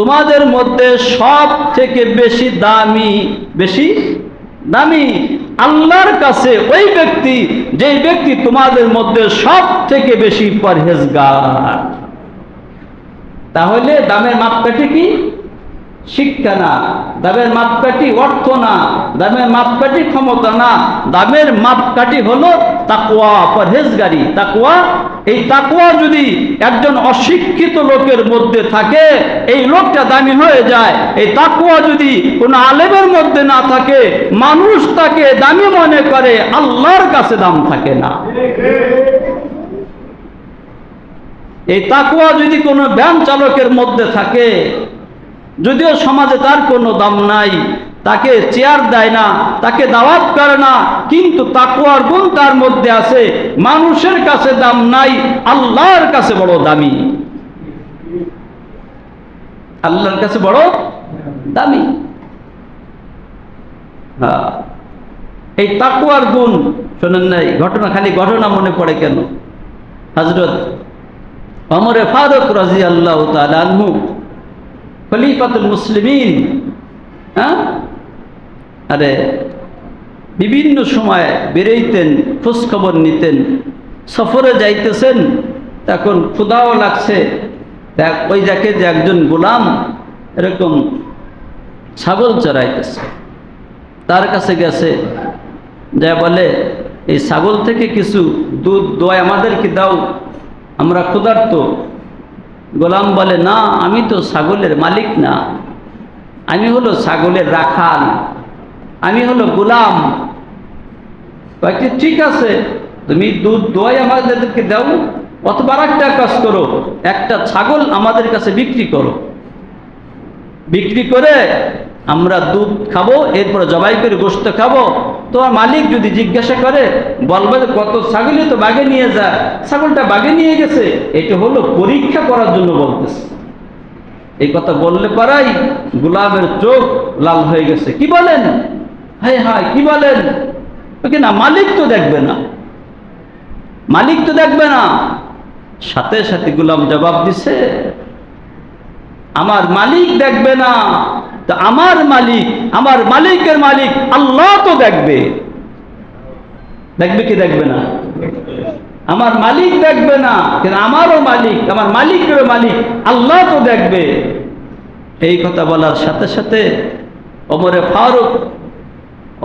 তোমাদের মধ্যে সব থেকে বেশি দামি আল্লাহর কাছে ওই ব্যক্তি যেই ব্যক্তি তোমাদের মধ্যে সব থেকে বেশি পরহেজগার। তাহলে দামের মাপকাঠি কি? শিক্ষা না, দামের মাপকাঠি অর্থ না, দামের মাপকাঠি ক্ষমতা না, দামের মাপকাঠি হলো তাকওয়া, পরহেজগারি, তাকওয়া। এই তাকওয়া যদি একজন অশিক্ষিত লোকের মধ্যে থাকে, এই লোকটা দামি হয়ে যায়। এই তাকওয়া যদি কোনো আলেমের মধ্যে না থাকে, মানুষ তাকে দামি মনে করে, আল্লাহর কাছে দাম থাকে না। এই তাকওয়া যদি কোনো ভ্যান চালকের মধ্যে থাকে, যদিও সমাজে তার কোনো দাম নাই, তাকে চেয়ার দেয় না, তাকে দাওয়াত করে না, কিন্তু তাকওয়ার গুণ তার মধ্যে আছে, মানুষের কাছে দাম নাই, আল্লাহর কাছে বড় দামি, আল্লাহর কাছে বড় দামি। হ্যাঁ, এই তাকওয়ার গুণ শোনেন নাই? ঘটনা, খালি ঘটনা মনে পড়ে কেন? হযরত ওমর ফারুক রাদিয়াল্লাহু তাআলা আনহু, খলিফাতুল মুসলিমিন, হ্যাঁ, আরে বিভিন্ন সময় বেরোইতেন, খোঁজ খবর নিতেন, সফরে যাইতেছেন, তখন ক্ষুধাও লাগছে, ওই দেখে যে একজন গোলাম এরকম ছাগল চড়াইতেছে, তার কাছে গেছে, যা বলে এই ছাগল থেকে কিছু দুধ দই আমাদেরকে দাও, আমরা ক্ষুধার্ত। গোলাম বলে, না, আমি তো ছাগলের মালিক না, আমি হলো ছাগলের রাখাল, আমি হলো গোলাম। ঠিক আছে, তুমি দুধ দই আমাদেরকে দাও, অথবা একটা কাজ করো, একটা ছাগল আমাদের কাছে বিক্রি করো, বিক্রি করে আমরা দুধ খাবো, এরপরে জবাই করে গোশত খাবো। তোমার মালিক যদি জিজ্ঞাসা করে, বলবে যে কত ছাগলই তো বাগে নিয়ে যায়, ছাগলটা বাগে নিয়ে গেছে, এটা হলো পরীক্ষা করার জন্য বলতেছে। এই কথা বললে পারাই গোলামের চোখ লাল হয়ে গেছে। কি বলেন? হায় হায়, কি বলেন? না, মালিক তো দেখবে না, মালিক তো দেখবে না। সাথে সাথে গোলাম জবাব দিছে, আমার মালিক দেখবে না, তা আমার মালিক, আমার মালিকের মালিক আল্লাহ তো দেখবে। দেখবে কি দেখবে না? আমার মালিক দেখবে না, কিন্তু আমারও মালিক, আমার মালিকেরও মালিক আল্লাহ তো দেখবে। এই কথা বলার সাথে সাথে ওমরে ফারুক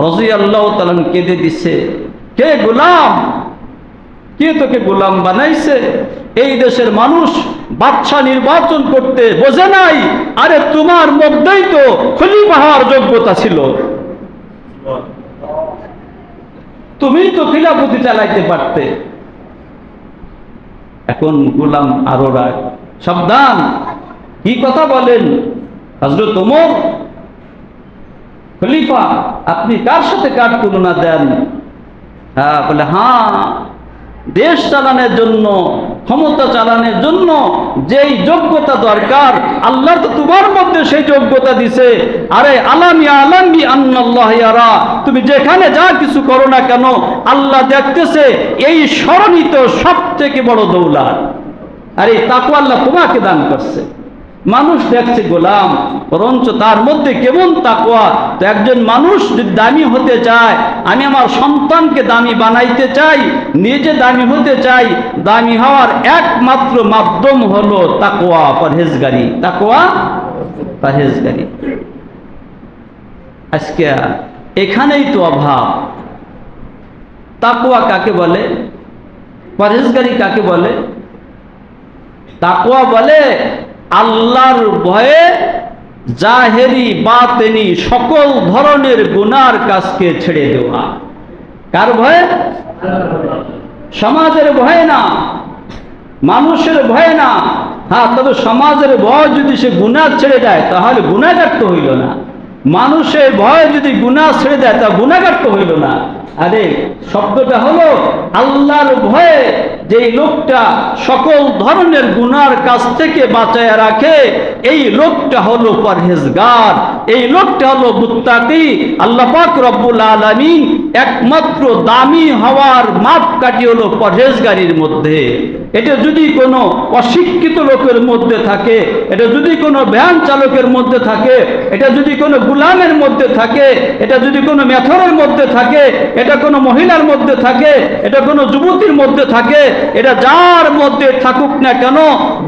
রাদিয়াল্লাহু তাআলা কেঁদে দিছে, কে গোলাম? কে তোকে গোলাম বানাইছে? এই দেশের মানুষ বাদশা নির্বাচন করতে বোঝে নাই, আরে তোমার মধ্যেই তো খলিফা হওয়ার যোগ্যতা ছিল, তুমি তো খিলাফতি চালাইতে পারতে। এখন গোলাম আরো রাগ, সাবধান, কি কথা বলেন? হযরত ওমর খলিফা, আপনি কার সাথে কার তুলনা দেন? হ্যাঁ, বলে হ্যাঁ, দেশ চালানোর জন্য, ক্ষমতা চালানোর জন্য যেই যোগ্যতা দরকার, আল্লাহ তো তোমার মধ্যে সেই যোগ্যতা দিছে। আরে আলামি আলামি আন্নাল্লাহ ইয়ারা, তুমি যেখানে যা কিছু করো না কেন আল্লাহ দেখতেছে, এই স্মরণিত সব থেকে বড় দৌলত। আরে তাকওয়া আল্লাহ তোমাকে দান করছে, মানুষ দেখছে গোলাম, বরঞ্চ তার মধ্যে কেমন তাকওয়া। তো একজন মানুষ যদি দামি হতে চায়, আমি আমার সন্তানকে দামি বানাইতে চাই, নিজে দামি হতে চাই, দামি হওয়ার একমাত্র মাধ্যম হলো তাকওয়া, পরহেজগারি, তাকওয়া, পরহেজগারি। আজকে এখানেই তো অভাব। তাকওয়া কাকে বলে? পরহেজগারি কাকে বলে? তাকওয়া বলে আল্লাহর ভয়ে জাহেরি বাতেনি সকল ধরনের গুনার কাজকে ছেড়ে দেওয়া। কার ভয়ে? সমাজের ভয়ে না, মানুষের ভয়ে না। হ্যাঁ, তবে সমাজের ভয় যদি সে গুনাহ ছেড়ে দেয় তাহলে গুনাহগার তো হইল না। মানুষের ভয় যদি গুনাহ ছেড়ে দেয় তা গুনাহগার তো হইল না। আরে শব্দটা হলো আল্লাহর ভয়ে যেই লোকটা সকল ধরনের গুনার কাছ থেকে বাঁচায় রাখে, এই লোকটা হলো পরহেজগার, এই লোকটা হলো মুত্তাকি। আল্লাহ পাক রব্বুল আলামিন একমাত্র দামি হওয়ার মাপকাঠি হলো পরহেজগারির মধ্যে। এটা যদি কোনো অশিক্ষিত লোকের মধ্যে থাকে, এটা যদি কোনো ভ্যান চালকের মধ্যে থাকে, এটা যদি কোনো গুলামের মধ্যে থাকে, এটা যদি কোনো মেথরের মধ্যে থাকে, এটা কোনো মহিলার মধ্যে থাকে, এটা কোনো যুবতীর মধ্যে থাকে, এটা যার মধ্যে থাকুক না কেন,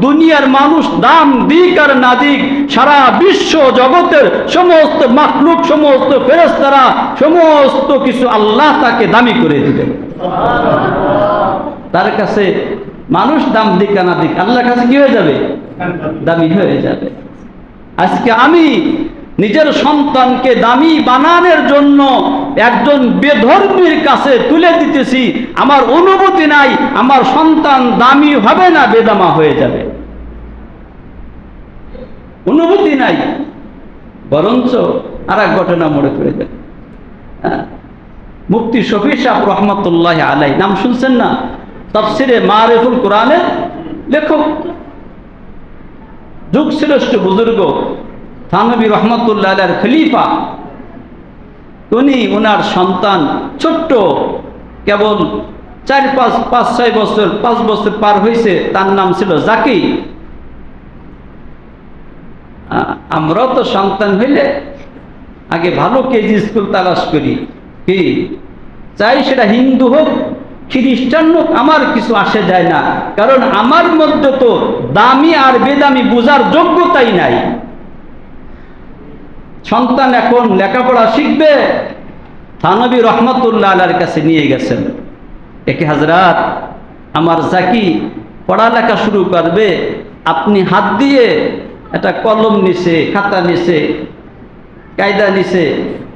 দুনিয়ার মানুষ দাম দিক আর না দিক, সারা বিশ্ব জগতের সমস্ত মাখলুক, সমস্ত ফেরেশতারা, সমস্ত কিছু আল্লাহ তাকে দামি করে দিবেন। তার কাছে মানুষ দাম দিক আর না দিক, আল্লাহর কাছে কি হয়ে যাবে? দামি হয়ে যাবে। আজকে আমি নিজের সন্তানকে দামি বানানোর জন্য একজন বেধর্মীর কাছে তুলে দিতেছি, আমার অনুভূতি নাই আমার সন্তান দামি হবে না বেদামা হয়ে যাবে, অনুভূতি নাই, বরঞ্চ আর এক ঘটনা মনে পড়ে যাবে। মুফতি শফি সাহেব রহমতুল্লাহ আলাই, নাম শুনছেন না? তাফসিরে মারিফুল কোরআনের লেখক, যুগ শ্রেষ্ঠ বুজুর্গ, থানভী রহমতুল্লাহ আলাইহির খলিফা। উনি ওনার সন্তান ছোট্ট, কেবল 4-5-6 বছর, 5 বছর পার হয়েছে, তার নাম ছিল জাকি। আমরাও তো সন্তান হইলে আগে ভালো কেজি স্কুল তালাশ করি, কি চাই সেটা হিন্দু হোক খ্রিস্টান হোক, আমার কিছু আসে যায় না, কারণ আমার মধ্যে তো দামি আর বেদামি বোঝার যোগ্যতাই নাই। সন্তান এখন লেখাপড়া শিখবে, থানভী রহমতুল্লাহ আলাইহির কাছে নিয়ে গেছেন, একে হযরত আমার জাকি পড়ালেখা শুরু করবে, আপনি হাত দিয়ে একটা কলম নিছে, খাতা নিছে, কায়দা নিছে,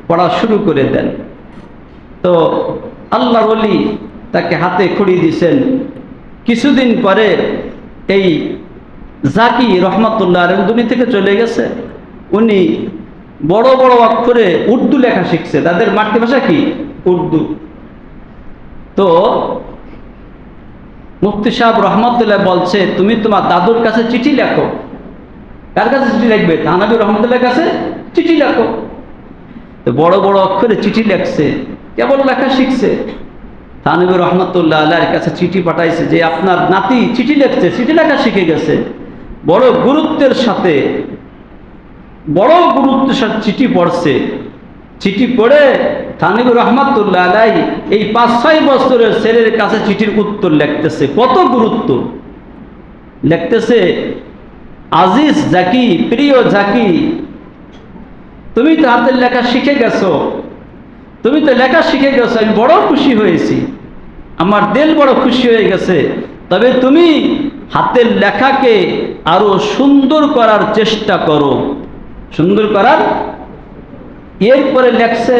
পড়া শুরু করে দেন। তো আল্লাহর ওলি তাকে হাতে খড়ি দিছেন। কিছুদিন পরে এই জাকি রহমতুল্লাহ আলাইহি দুনিয়া থেকে চলে গেছে। উনি বড় বড় অক্ষরে উর্দু লেখা শিখছে, তাদের মাতৃভাষা কি? উর্দু। তো মুফতি সাহেব রহমতুল্লাহ বলছে, তুমি তোমার দাদুর কাছে চিঠি লেখো। কার কাছে চিঠি লিখবে? থানভী রহমতুল্লাহর কাছে চিঠি লেখো। তো বড় বড় অক্ষরে চিঠি লেখছে, কেবল লেখা শিখছে। থানভী রহমতুল্লাহ আলাইহির কাছে চিঠি পাঠাইছে যে আপনার নাতি চিঠি লিখছে, চিঠি লেখা শিখে গেছে। বড় গুরুত্বের সাথে চিঠি পড়ছে। চিঠি পড়ে থানভী রহমতুল্লাহ আলাইহি এই 5-6 বছরের ছেলের কাছে চিঠির উত্তর লিখতেছে। কত গুরুত্ব! লিখতেছে, আজিজ জাকি, প্রিয় জাকি, তুমি তো হাতের লেখা শিখে গেছো, তুমি তো লেখা শিখে গেছো, আমি বড় খুশি হয়েছি, আমার দিল বড় খুশি হয়ে গেছে। তবে তুমি হাতের লেখাকে আরো সুন্দর করার চেষ্টা করো, সুন্দর করার। এরপরে লেখছে,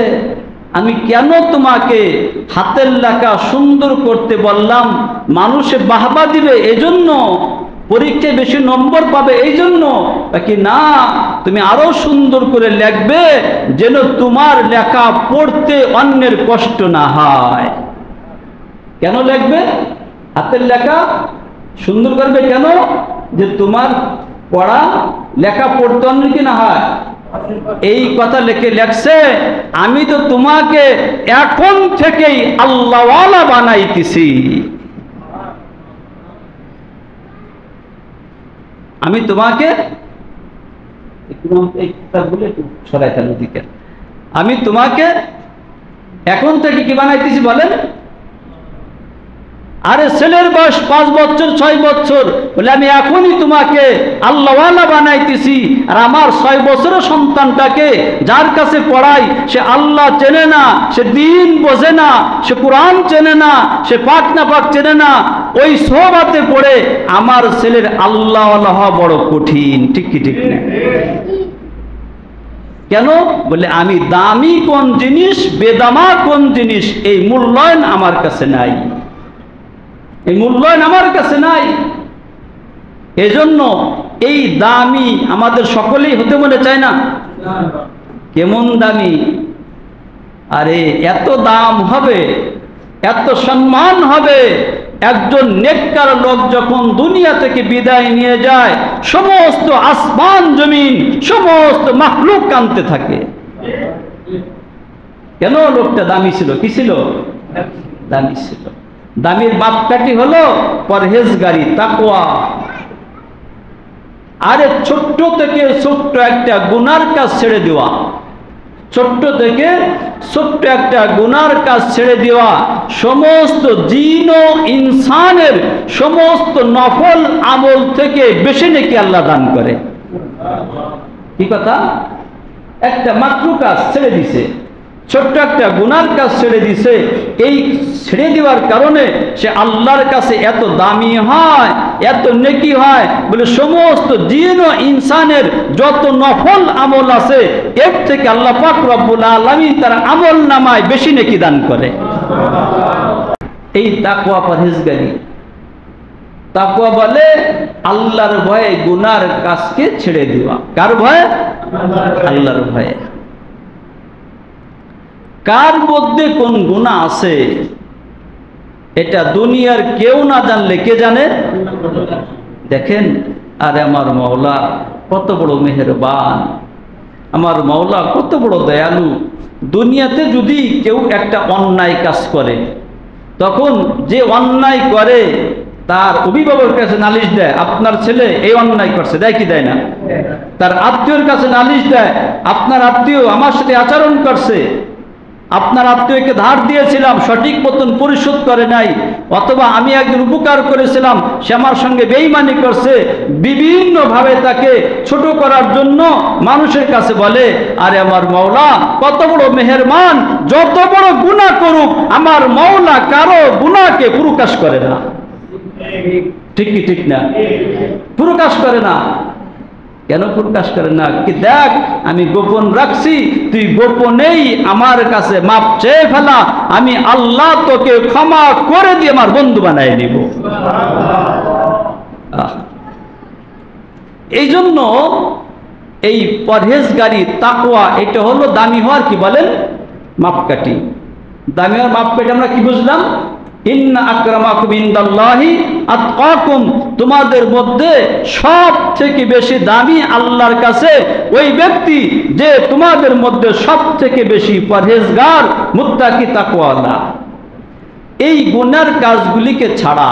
আমি কেন তোমাকে হাতের লেখা সুন্দর করতে বললাম? মানুষে বাহবা দিবে এজন্য, পরীক্ষায় বেশি নম্বর পাবে এই জন্য নাকি? না, তুমি আরো সুন্দর করে লিখবে যেন তোমার লেখা পড়তে অন্যের কষ্ট না হয়। কেন লিখবে? হাতের লেখা সুন্দর করবে কেন? যে তোমার পড়া লেখা পড়তে অন্যের কি না হয়। এই কথা লেখছে, আমি তো তোমাকে এখন থেকেই আল্লাহওয়ালা বানাইতেছি, আমি তোমাকে আমি তোমাকে এখন থেকে কি বানাইতেছি বলেন? আরে ছেলের বয়স 5 বছর 6 বছর, বলে আমি এখনই তোমাকে আল্লাহওয়ালা বানাইতেছি। আর আমার 6 বছরের সন্তানটাকে যার কাছে পড়াই, সে আল্লাহ চেনে না, সে দ্বীন বোঝে না, সে কোরআন চেনে না, সে পাক না পাক চেনে না, ওই সোহবাতে পড়ে আমার ছেলের আল্লাহওয়ালা হওয়া বড় কঠিন। ঠিক কি ঠিক না? কেন? বলে আমি দামি কোন জিনিস, বেদামা কোন জিনিস, এই মূল্যায়ন আমার কাছে নাই, এই মূল্যায়ন আমার কাছে নাই। এজন্য এই দামি আমাদের সকলেই হতে মনে চায় না? কেমন দামি! আরে এত দাম হবে, এত সম্মান হবে, একজন নেককার লোক যখন দুনিয়া থেকে বিদায় নিয়ে যায়, সমস্ত আসমান জমিন, সমস্ত মাখলুক কাঁদতে থাকে। কেন? লোকটা দামি ছিল। কি ছিল? দামি ছিল। দামির মাপকাঠি হলো পরহেজগারি, তাকওয়া। আরে ছোট্ট থেকে ছোট্ট একটা গুনার কাজ ছেড়ে দেওয়া, ছোট্ট থেকে ছোট্ট একটা গুনার কাজ ছেড়ে দেওয়া সমস্ত জিন ও ইনসানের সমস্ত নফল আমল থেকে বেশি নেকি আল্লাহ দান করে। কি কথা? একটা মাত্র কাজ ছেড়ে দিছে, ছোট্ট একটা গুনার কাজ ছেড়ে দিছে। এই ছেড়ে দেওয়ার কারণে সে আল্লাহর কাছে এত দামি হয়, এত নেকি হয় বলে সমস্ত জিন ও ইনসানের যত নফল আমল আছে এর থেকে আল্লাহ পাক রব্বুল আলামিন তার আমল নামায় বেশি নেকি দান করে। এই তাকওয়া, পরহেজগারি। তাকওয়া বলে আল্লাহর ভয়ে গুনার কাজকে ছেড়ে দেওয়া। কার ভয়ে? আল্লাহর ভয়ে। কার মধ্যে কোন গুনাহ আছে এটা দুনিয়ার কেউ না জানলে কে জানে? দেখেন, আরে আমার মাওলা কত বড় মেহেরবান, আমার মাওলা কত বড় দয়ালু। দুনিয়াতে যদি কেউ একটা অন্যায় কাজ করে, তখন যে অন্যায় করে তার অভিভাবকের কাছে নালিশ দেয়, আপনার ছেলে এই অন্যায় করছে, দেয় কি দেয় না? তার আত্মীয়র কাছে নালিশ দেয়, আপনার আত্মীয় আমার সাথে আচরণ করছে, আপনার আত্মীয়কে ধার দিয়েছিলাম সঠিক মতন পরিশোধ করে নাই, অথবা আমি একজন উপকার করেছিলাম সে আমার সঙ্গে বেঈমানি করছে। বিভিন্নভাবে তাকে ছোট করার জন্য মানুষের কাছে বলে, আরে আমার মাওলা কত বড় মেহেরবান, যত বড় গুনাহ করুক আমার মাওলা কারো গুনাহকে প্রকাশ করে না। ঠিক কি ঠিক না? প্রকাশ করে না। কেন প্রকাশ করে না? কি দেখ, আমি গোপন রাখছি, তুই গোপনেই আমার কাছে মাপ চেয়ে ফেলা, আমি আল্লাহ তোকে ক্ষমা করে দিয়ে আমার বন্ধু বানায় নিব। এই জন্য এই পরহেজগারি, তাকওয়া, এটা হলো দামি হওয়ার কি বলেন মাপকাঠি। দামি হওয়ার মাপকাঠি আমরা কি বুঝলাম? ইন্না আকরামাকুম ইনদাল্লাহি আতকাকুম, তোমাদের মধ্যে সব থেকে বেশি দামি আল্লাহর কাছে ওই ব্যক্তি যে তোমাদের মধ্যে সব থেকে বেশি পরহেজগার, মুত্তাকি, তাকওয়াওয়ালা। এই গুনার কাজগুলিকে ছাড়া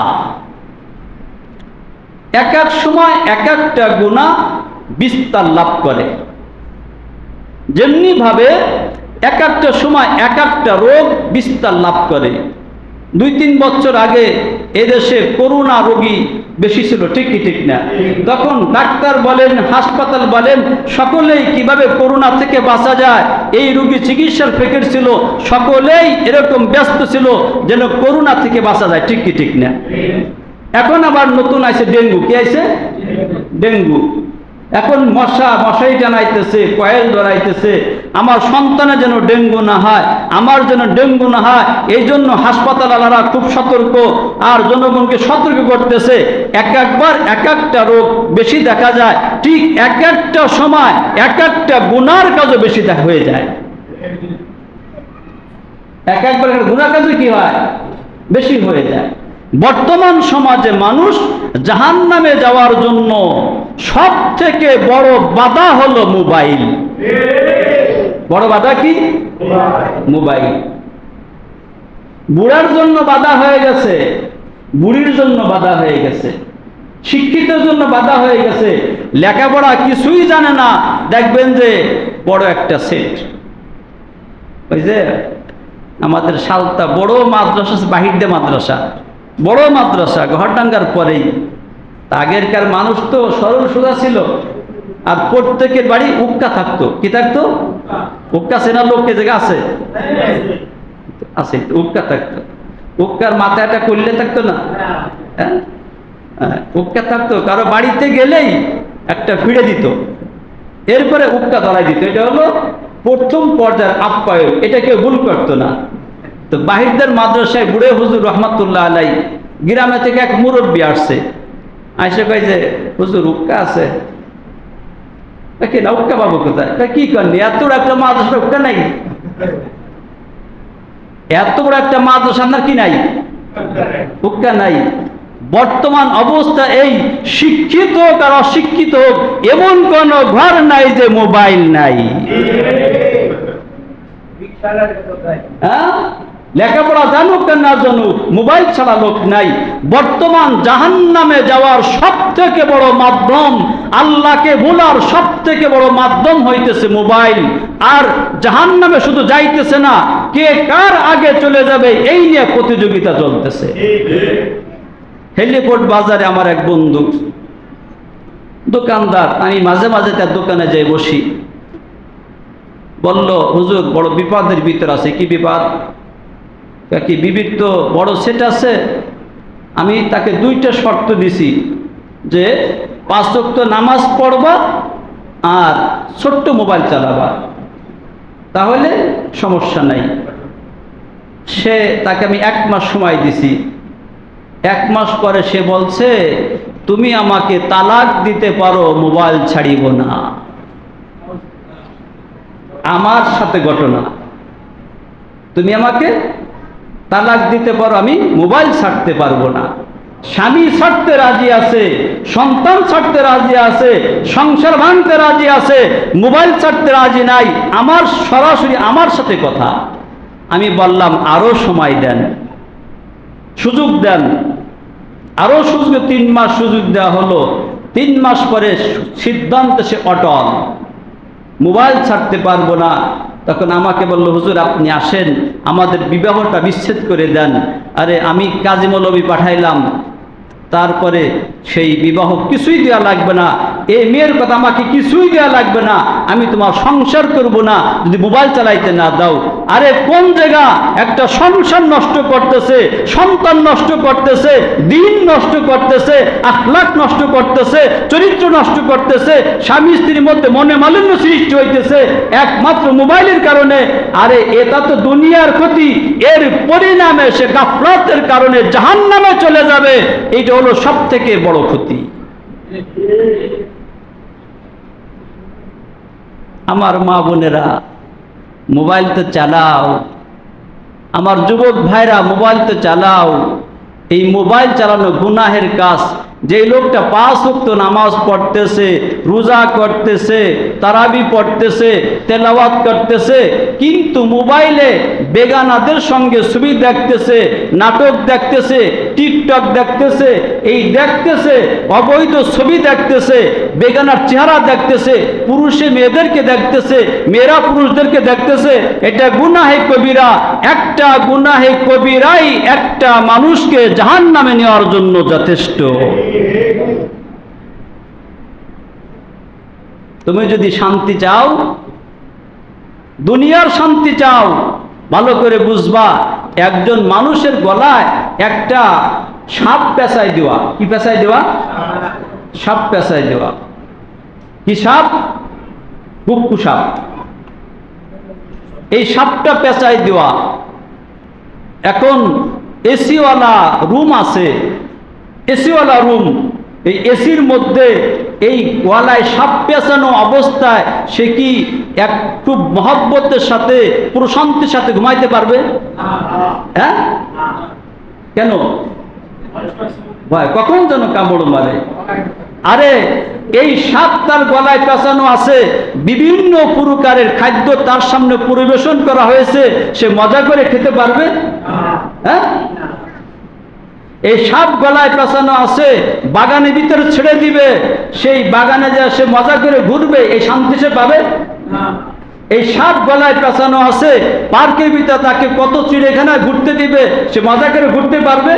এক এক সময় এক একটা গুনাহ বিস্তার লাভ করে, যেমনি ভাবে এক একটা সময় এক একটা রোগ বিস্তার লাভ করে। 2-3 বছর আগে এদেশে করোনা রোগী বেশি ছিল, ঠিক কি ঠিক না? তখন ডাক্তার বলেন, হাসপাতাল বলেন, সকলেই কিভাবে করোনা থেকে বাঁচা যায় এই রোগী চিকিৎসার ফিকির ছিল, সকলেই এরকম ব্যস্ত ছিল যেন করোনা থেকে বাঁচা যায়, ঠিক কি ঠিক না? এখন আবার নতুন আছে ডেঙ্গু। কি আছে? ডেঙ্গু। এখন মশাই টানাইতেছে, কয়েল ধরাইতেছে, আমার সন্তানের যেন ডেঙ্গু না হয়, আমার যেন ডেঙ্গু না হয়, এই জন্য হাসপাতালওয়ালারা খুব সতর্ক আর জনগণকে সতর্ক করতেছে। একবার এক একটা রোগ বেশি দেখা যায়, ঠিক এক একটা সময় এক একটা গুনার কাজও বেশি হয়ে যায়। একবার গুনার কাজও কি হয়? বেশি হয়ে যায়। বর্তমান সমাজে মানুষ জাহান্নামে যাওয়ার জন্য সব থেকে বড় বাধা হলো মোবাইল। বড় বাধা কি? মোবাইল। বুড়ার জন্য বাধা হয়ে গেছে, বুড়ির জন্য বাধা হয়ে গেছে, শিক্ষিতের জন্য বাধা হয়ে গেছে, লেখাপড়া কিছুই জানে না, দেখবেন যে বড় একটা সেট। ওই যে আমাদের সালতা বড় মাদ্রাসা, বাহিরদে মাদ্রাসা, বড় মাদ্রাসা ঘরডাঙ্গার পরেই। আগেরকার মানুষ তো সরল সোজা ছিল, আর প্রত্যেকের বাড়ি উক্কা থাকতো। কি থাকতো? উক্কা চেনা লোক কে জায়গা আছে? আছে, উক্কা থাকতো। উক্কার মাথায় একটা করলে থাকতো না? উক্কা থাকতো, কারো বাড়িতে গেলেই একটা ফিরে দিত, এরপরে উক্কা ধরাই দিত। এটা হলো প্রথম পর্যায়ের আপ্যায়ন, এটা কেউ ভুল করতো না। তো বাহিরদের মাদ্রাসায় বুড়ে হুজুর রহমাতুল্লাহ আলাই গ্রামে থেকে এক মুরব্বী আসছে, আইসে কয় যে হুজুর উক্কা আছে। না, উক্কা পাবো কোথায়? কি করেনি, এত বড় একটা মাদ্রাসা উক্কা নাই? এত বড় একটা মাদ্রাসা আপনার কি নাই? উক্কা নাই। বর্তমান অবস্থা এই, শিক্ষিত হোক আর অশিক্ষিত হোক, এমন কোন ঘর নাই যে মোবাইল নাই। হ্যাঁ, লেখাপড়া জানুক আর না জানুক, মোবাইল ছাড়া লোক নাই। বর্তমান জাহান্নামে যাওয়ার সব থেকে বড় মাধ্যম, আল্লাহকে ভোলার সব থেকে বড় মাধ্যম হইতেছে মোবাইল। আর জাহান্নামে শুধু যাইতেছে না, কে কার আগে চলে যাবে এই নিয়ে প্রতিযোগিতা চলতেছে। হেলিকোট বাজারে আমার এক বন্ধু দোকানদার, আমি মাঝে মাঝে তার দোকানে যাই বসি। বলল, হুজুর বড় বিপদের ভিতর আছে। কি বিপদ? কি বিবির তো বড় সেট আছে। আমি তাকে দুইটা শর্ত দিছি, যে 5 ওয়াক্ত নামাজ পড়বা আর ছোট্ট মোবাইল চালাবা, তাহলে সমস্যা নাই। তাকে আমি 1 মাস সময় দিছি। 1 মাস পরে সে বলছে, তুমি আমাকে তালাক দিতে পারো, মোবাইল ছাড়িব না। আমার সাথে ঘটনা, তুমি আমাকে তালাক দিতে পারো, আমি মোবাইল ছাড়তে পারবো না। স্বামী ছাড়তে রাজি আছে, সন্তান ছাড়তে রাজি আছে, সংসার ভাঙতে রাজি আছে, মোবাইল ছাড়তে রাজি নাই। আমার সরাসরি আমার সাথে কথা। আমি বললাম, আরো সময় দেন, সুযোগ দেন। আরো সুযোগ, 3 মাস সুযোগ দেওয়া হলো। 3 মাস পরে সিদ্ধান্ত সে অটল, মোবাইল ছাড়তে পারবো না। তখন আমাকে বলল, হুজুর আপনি আসেন, আমাদের বিবাহটা বিচ্ছেদ করে দেন। আরে আমি কাজী মৌলবী পাঠাইলাম, তারপরে সেই বিবাহ কিছুই দেওয়া লাগবে না। এই মেয়ের কথা, আমাকে কিছুই দেওয়া লাগবে না, আমি তোমার সংসার করব না যদি মোবাইল চালাইতে না দাও। আরে কোন জায়গা একটা সংসার নষ্ট করতেছে, সন্তান নষ্ট করতেছে, দিন নষ্ট করতেছে, আখলাক নষ্ট করতেছে, চরিত্র নষ্ট করতেছে, স্বামী স্ত্রীর মধ্যে মনে মালিন্য সৃষ্টি হইতেছে একমাত্র মোবাইলের কারণে। আরে এটা তো দুনিয়ার ক্ষতি, এর পরিণামে সে গাফলাতের কারণে জাহান্নামে চলে যাবে। এইটা হলো সব থেকে বড় ক্ষতি। আমার মা বোনেরা, মোবাইল তো চালাও। আমার যুবক ভাইরা, মোবাইল তো চালাও। এই মোবাইল চালানো গুনাহের কাজ। যে লোকটা 5 ওয়াক্ত নামাজ পড়তেছে, রোজা করতেছে, তারাবি পড়তেছে, তেলাওয়াত করতেছে, কিন্তু মোবাইলে বেগানাদের সঙ্গে ছবি দেখতেছে, নাটক দেখতেছে, টিকটক দেখতেছে, এই দেখতেছে, অবৈধ ছবি দেখতেছে, বেগানার চেহারা দেখতেছে, পুরুষে মেয়েদেরকে দেখতেছে, মেয়েরা পুরুষদেরকে দেখতেছে, এটা গুনাহে কবিরা। একটা গুনাহে কবিরাই একটা মানুষকে জাহান্নামে নেওয়ার জন্য যথেষ্ট। তুমি যদি শান্তি চাও, দুনিয়ার শান্তি চাও, ভালো করে বুঝবা, একজন মানুষের গলায় একটা সাপ পেঁচাই দেওয়া। কি পেঁচাই দেওয়া? সাপ পেঁচাই দেওয়া। কি সাপ? বুকু সাপ। এই সাপটা পেঁচাই দেওয়া। এখন এসিওয়ালা রুম আছে, এসিওয়ালা রুম, এই এসির মধ্যে এই গলায় সাপ পেঁচানো অবস্থায় সে কি একটু মহব্বতের সাথে, প্রশান্তির সাথে ঘুমাইতে পারবে? হ্যাঁ, কেন? ভাই কখন যেন কামড় মারে। আরে এই সাপ তার গলায় পেঁচানো আছে, বিভিন্ন প্রকারের খাদ্য তার সামনে পরিবেশন করা হয়েছে, সে মজা করে খেতে পারবে? হ্যাঁ, এই সাপ গলায় পেঁচানো আছে, বাগানের ভিতরে ছেড়ে দিবে, সেই বাগানে যা সে মজা করে ঘুরবে, এই শান্তি সে পাবে? এই সাপ গলায় পেঁচানো আছে, পার্কের ভিতরে তাকে কত চিড়িয়াখানায় ঘুরতে দিবে, সে মজা করে ঘুরতে পারবে?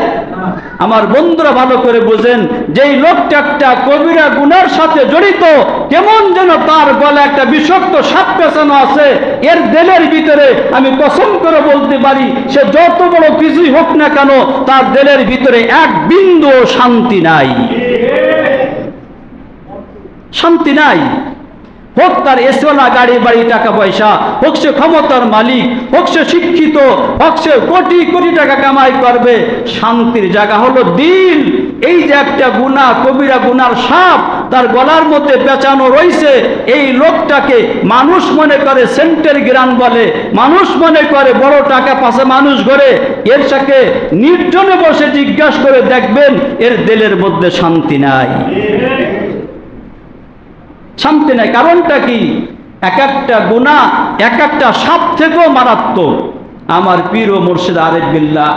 আমার বন্ধুরা ভালো করে বুঝেন, যেই লোকটা একটা কবিরা গুনার সাথে জড়িত, কেমন যেন তার গলায় একটা বিষাক্ত সাপ পেঁচানো আছে। এর দিলের ভিতরে আমি কসম করে বলতে পারি, সে যত বড় কিছুই হোক না কেন, তার দিলের ভিতরে এক বিন্দু শান্তি নাই, শান্তি নাই। হোক তার এসওয়ালা গাড়ি বাড়ি টাকা পয়সা, হোক সে ক্ষমতার মালিক, হোক সে শিক্ষিত, হোক সে কোটি কোটি টাকা কামাই করবে, শান্তির জায়গা হলো দিল। এই যে একটা গুনাহ, কবিরা গুনার সাপ তার গলার মধ্যে পেঁচানো রয়েছে, এই লোকটাকে মানুষ মনে করে সেন্টের গ্রান বলে, মানুষ মনে করে বড় টাকা পাশে মানুষ গড়ে। এর সাথে নির্জনে বসে জিজ্ঞাসা করে দেখবেন, এর দিলের মধ্যে শান্তি নাই, শান্তি নাই। কারণটা কি? এক একটা গুনাহ এক একটা সাপ থেকেও মারাত্মক। আমার পীর ও মুর্শিদ আরিফ বিল্লাহ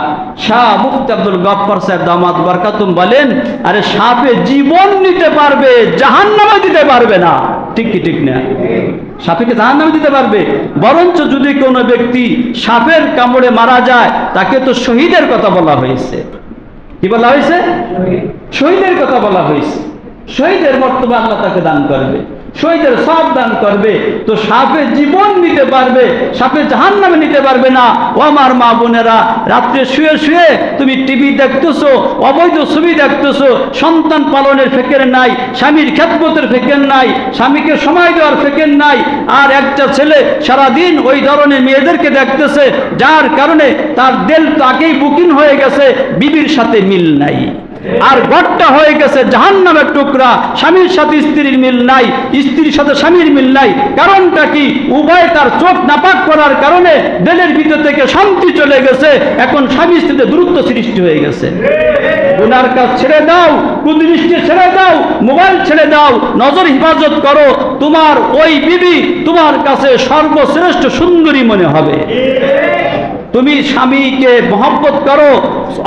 শাহ মুফতি আব্দুল গফফার সাহেব দামাত বরকাতুম বলেন, আরে সাপে জীবন নিতে পারবে, জাহান্নামে দিতে পারবে না। ঠিক কি ঠিক না? সাপেকে জাহান্নামে দিতে পারবে, বরঞ্চ যদি কোনো ব্যক্তি সাপের কামড়ে মারা যায় তাকে তো শহীদের কথা বলা হয়েছে। কি বলা হয়েছে? শহীদের কথা বলা হয়েছে। শহীদের মর্তবা আল্লাহ তাকে দান করবে, শহীদের সব দান করবে। তো সাপে জীবন নিতে পারবে, সাপে জাহান্নামে নিতে পারবে না। ও আমার মা বোনেরা, রাত্রে শুয়ে শুয়ে তুমি টিভি দেখতেছো, অবৈধ ছবি দেখতেছো, সন্তান পালনের ফিকির নাই, স্বামীর খেদমতের ফিকির নাই, স্বামীকে সময় দেওয়ার ফিকির নাই। আর একটা ছেলে সারাদিন ওই ধরনের মেয়েদেরকে দেখতেছে, যার কারণে তার দিল তো আগেই বুকিং হয়ে গেছে, বিবির সাথে মিল নাই। আর ঘরটা হয়ে গেছে জাহান্নামের টুকরা, স্বামীর সাথে স্ত্রীর মিল নাই, স্ত্রীর সাথে স্বামীর মিল নাই। কারণটা কি? উভয় তার চোখ নাপাক করার কারণে দিলের ভিতর থেকে শান্তি চলে গেছে। এখন স্বামী স্ত্রীতে দূরত্ব সৃষ্টি হয়ে গেছে। গুনার কাজ ছেড়ে দাও, কুদৃষ্টি ছেড়ে দাও, মোবাইল ছেড়ে দাও, নজর হেফাজত করো। তোমার ওই বিবি তোমার কাছে সর্বশ্রেষ্ঠ সুন্দরী মনে হবে। তুমি স্বামীকে মহব্বত করো,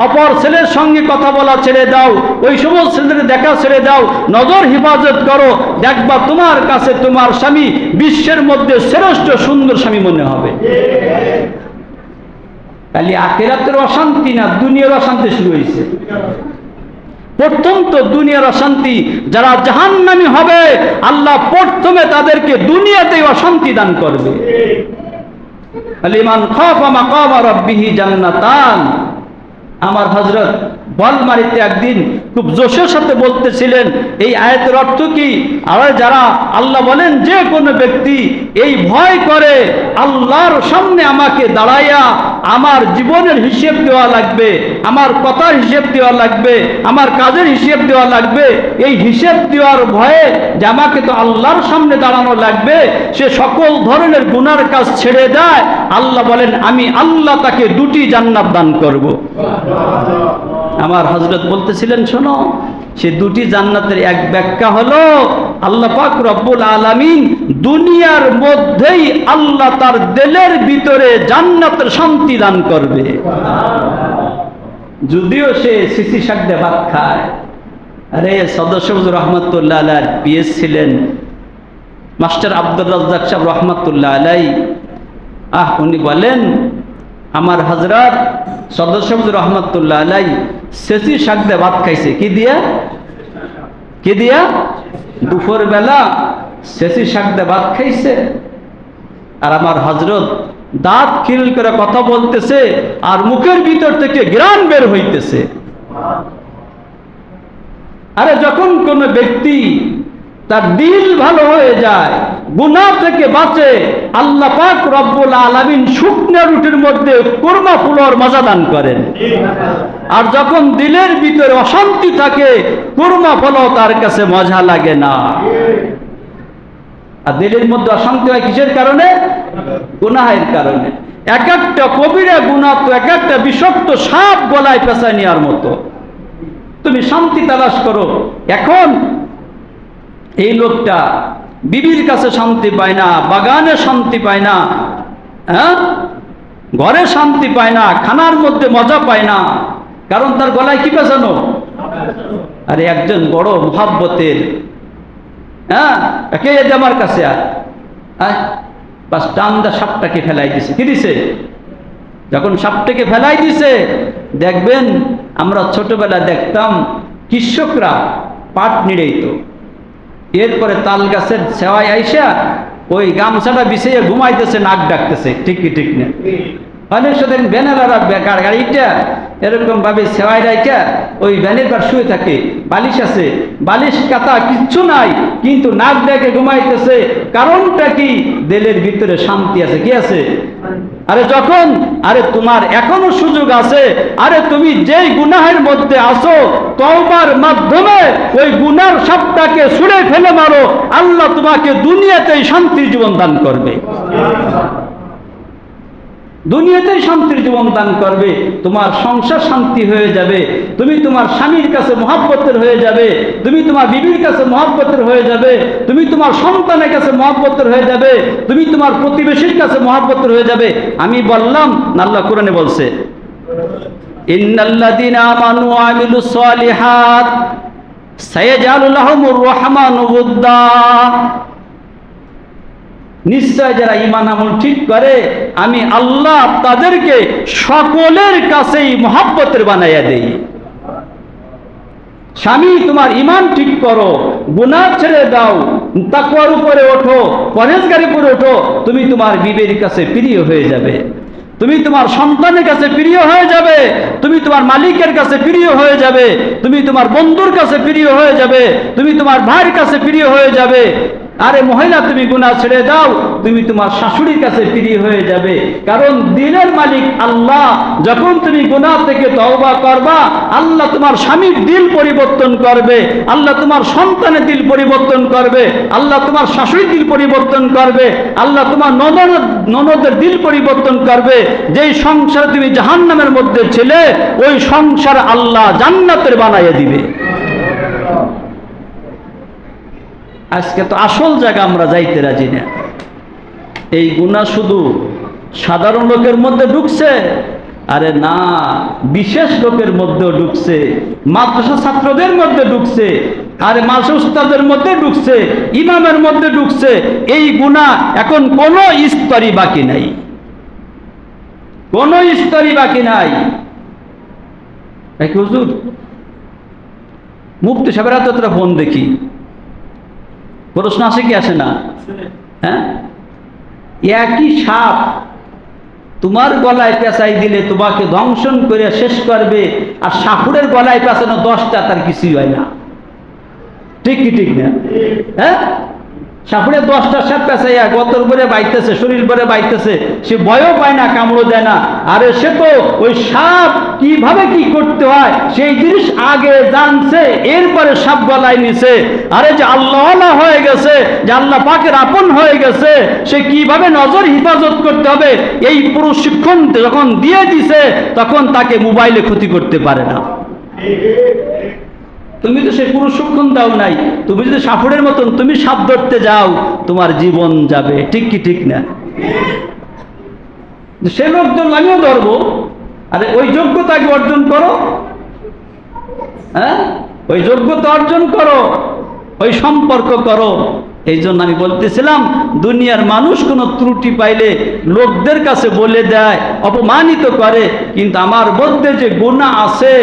অপর ছেলের সঙ্গে কথা বলা ছেড়ে দাও, ওই সমস্ত ছেলেদের দেখা ছেড়ে দাও, নজর হেফাজত করো। দেখবা তোমার কাছে তোমার স্বামী বিশ্বের মধ্যে শ্রেষ্ঠ সুন্দর স্বামী মনে হবে। খালি আখিরাতের অশান্তি না, দুনিয়ার অশান্তি শুরু হয়েছে। প্রথম তো দুনিয়ার অশান্তি, যারা জাহান্নামী হবে আল্লাহ প্রথমে তাদেরকে দুনিয়াতেই অশান্তি দান করবে। লিমান খাফা মাকাম রাব্বিহি জান্নাতান। আমার হযরত বলমারিতে একদিন খুব জোশের সাথে বলতেছিলেন, এই আয়াতের অর্থ কি? আর যারা আল্লাহ বলেন যে কোনো ব্যক্তি এই ভয় করে আল্লাহর সামনে আমাকে দাঁড়াইয়া আমার জীবনের হিসেব দেওয়া লাগবে, আমার কথার হিসেব দেওয়া লাগবে, আমার কাজের হিসেব দেওয়া লাগবে, এই হিসেব দেওয়ার ভয়ে যে আমাকে তো আল্লাহর সামনে দাঁড়ানো লাগবে, সে সকল ধরনের গুনার কাজ ছেড়ে দেয়। আল্লাহ বলেন আমি আল্লাহ তাকে দুটি জান্নাত দান করব। আমার হযরত বলতেছিলেন, শোনো, সে দুটি জান্নাতের এক ব্যাখ্যা হলো আল্লাহ পাক রব্বুল আলামিন দুনিয়ার মধ্যেই আল্লাহ তার দিলের ভিতরে জান্নাতের শান্তি দান করবে। যদিও সে সিসি শাক দিয়ে ভাত খায়। আরে সদস্য রহমতুল্লাহ আলাইহি পিএস ছিলেন মাস্টার আব্দুর রাজ্জাক সাহেব রহমতুল্লাহ আলাইহি। উনি বলেন, আমার হযরত সদস্য রহমতুল্লাহ আলাইহি সেচি শাক দিয়ে ভাত খাইছে। কি দিয়া? কি দিয়া? দুপুর বেলা সেচি শাক দিয়ে ভাত খাইছে। আর আমার হযরত দাঁত খিল করে কথা বলতেছে, আর মুখের ভিতর থেকে ঘ্রাণ বের হইতেছে। আরে যখন কোন ব্যক্তি তার দিল ভালো হয়ে যায়, গুনাহ থেকে বাঁচে, আল্লাহ পাক রব্বুল আলামিন শুকনো রুটির মধ্যে কুরমা ফুলর মজা দান করেন। আর যখন দিলের ভিতরে অশান্তি থাকে, কুরমা ফল তার কাছে মজা লাগে না। আর দিলের মধ্যে অশান্তি হয় কিসের কারণে? গুনাহের কারণে। এক একটা কবিরা গুনাহ তো এক একটা বিষাক্ত সাপ গলায় পেঁচায় নেওয়ার মতো। তুমি শান্তি তালাশ করো। এখন এই লোকটা বিবির কাছে শান্তি পায় না, বাগানে শান্তি পায় না, ঘরে শান্তি পায় না, খানার মধ্যে মজা পায় না। কারণ তার গলায় কি পেঁচানো? আরে একজন বড় মুহাব্বতের, কে আমার কাছে বাস টান্দা সাপটাকে ফেলাই দিছে। কি দিছে? যখন সাপটাকে ফেলাই দিছে, দেখবেন আমরা ছোটবেলা দেখতাম কৃষকরা পাট নিড়াইত, এরপরে তাল গাছের সেওয়ায় আইসা ওই গামছাটা বিছিয়ে ঘুমাইতেছে, নাক ডাকতেছে। ঠিক কি ঠিক না? অনেক সাথে ভ্যানেলারা গাড়িটা এরকম ভাবে সেওয়াই রাইকা ওই ভ্যানের পর শুয়ে থাকে, বালিশ আছে, বালিশ কাতা কিচ্ছু নাই, কিন্তু নাক ডেকে ঘুমাইতেছে। কারণটা কি? দিলের ভিতরে শান্তি আছে। কি আছে? আরে যখন তোমার এখনো সুযোগ আছে, তুমি যেই গুনাহের মধ্যে আসো, তওবার মাধ্যমে ওই গুনার সাপটাকে ছুঁড়ে ফেলে মারো, আল্লাহ তোমাকে দুনিয়াতেই শান্তির জীবন দান করবে। দুনিয়াতেই শান্তির জীবন দান করবে, তোমার সংসার শান্তি হয়ে যাবে, তুমি তোমার স্বামীর কাছে মহব্বতের হয়ে যাবে, তুমি তোমার বিবির কাছে মহব্বতের হয়ে যাবে, তুমি তোমার সন্তানের কাছে মহব্বতের হয়ে যাবে, তুমি তোমার প্রতিবেশীর কাছে মহব্বতের হয়ে যাবে। আমি বললাম না, আল্লাহ কোরআনে বলছে ইন্নাল্লাযীনা আমানু ওয়া আমিলুস সালিহাত সায়াজআলু লাহুমুর রাহমানু উদ্দা, নিশ্চয় যারা ঈমান আমল ঠিক করে আমি আল্লাহ তাদেরকে সকলের কাছেই মহব্বতের বানাইয়া দেই। স্বামী তোমার ঈমান ঠিক করো, গুনাহ ছেড়ে দাও, তাকওয়ার উপরে ওঠো, পরহেজগারির উপরে ওঠো, তুমি তোমার বিবির কাছে প্রিয় হয়ে যাবে, তুমি তোমার সন্তানের কাছে প্রিয় হয়ে যাবে, তুমি তোমার মালিকের কাছে প্রিয় হয়ে যাবে, তুমি তোমার বন্ধুর কাছে প্রিয় হয়ে যাবে, তুমি তোমার ভাইয়ের কাছে প্রিয় হয়ে যাবে। আরে মহিলা, তুমি গুনাহ ছেড়ে দাও, তুমি তোমার শাশুড়ির কাছে প্রিয় হয়ে যাবে, কারণ দিনের মালিক আল্লাহ। যখন তুমি গুনাহ থেকে তওবা করবা, আল্লাহ তোমার স্বামীর দিল পরিবর্তন করবে, আল্লাহ তোমার সন্তানের দিল পরিবর্তন করবে, আল্লাহ তোমার শাশুড়ির দিল পরিবর্তন করবে, আল্লাহ তোমার ননদের দিল পরিবর্তন করবে। যেই সংসার তুমি জাহান্নামের মধ্যে ছিলে, ওই সংসার আল্লাহ জান্নাতের বানাইয়া দিবে। আজকে তো আসল জায়গা আমরা যাইতে রাজি না। এই গুনাহ শুধু সাধারণ লোকের মধ্যে ঢুকছে, আরে না, বিশেষ লোকের মধ্যেও ঢুকছে, মাদ্রাসা ছাত্রদের মধ্যে ঢুকছে, আরে মাদ্রাসা উস্তাদের মধ্যে ঢুকছে, ইমামের মধ্যে ঢুকছে। এই গুনাহ এখন কোনো স্তরই বাকি নাই, কোনো স্তরই বাকি নাই। হুজুর, মুফতি সাহেবের হাতে ফোন দেখি, প্রশ্ন আসে কি আসে না? হ্যাঁ, একই সাপ তোমার গলায় পেঁচাই দিলে তোমাকে ধ্বংসন করে শেষ করবে, আর সাপুরের গলায় পেঁচানো 10টা, তার কিছুই হয় না। ঠিক কি ঠিক না? হ্যাঁ, সাপুরে 10টা সাপ পেঁচাইয়া গতর করে বাইতেছে, শরীর করে বাইতেছে, সে ভয়ও পায় না, কামড়ও দেয় না। আরে সে তো ওই সাপ কিভাবে কি করতে হয় সেই জিনিস আগে জানছে, এরপরে সাপ গলায় নিছে। আরে যে আল্লাহওয়ালা হয়ে গেছে, যে আল্লাহ পাকের আপন হয়ে গেছে, সে কিভাবে নজর হিফাজত করতে হবে এই প্রশিক্ষণ যখন দিয়ে দিছে, তখন তাকে মোবাইলে ক্ষতি করতে পারে না। তুমি তো সে প্রশিক্ষণ দাও নাই। তুমি যদি সাপুরের মতন তুমি সাপ ধরতে যাও, তোমার জীবন যাবে। ঠিক কি ঠিক না? সে লোকজন আমিও ধরবো। আরে ওই যোগ্যতাকে অর্জন করো, হ্যাঁ, ওই যোগ্যতা অর্জন করো, ওই সম্পর্ক করো। এই জন্য আমি বলতেছিলাম, দুনিয়ার মানুষ কোনো ত্রুটি পাইলে লোকদের কাছে বলে দেয়, অপমানিত করে, কিন্তু আমার মধ্যে যে গুনাহ আছে,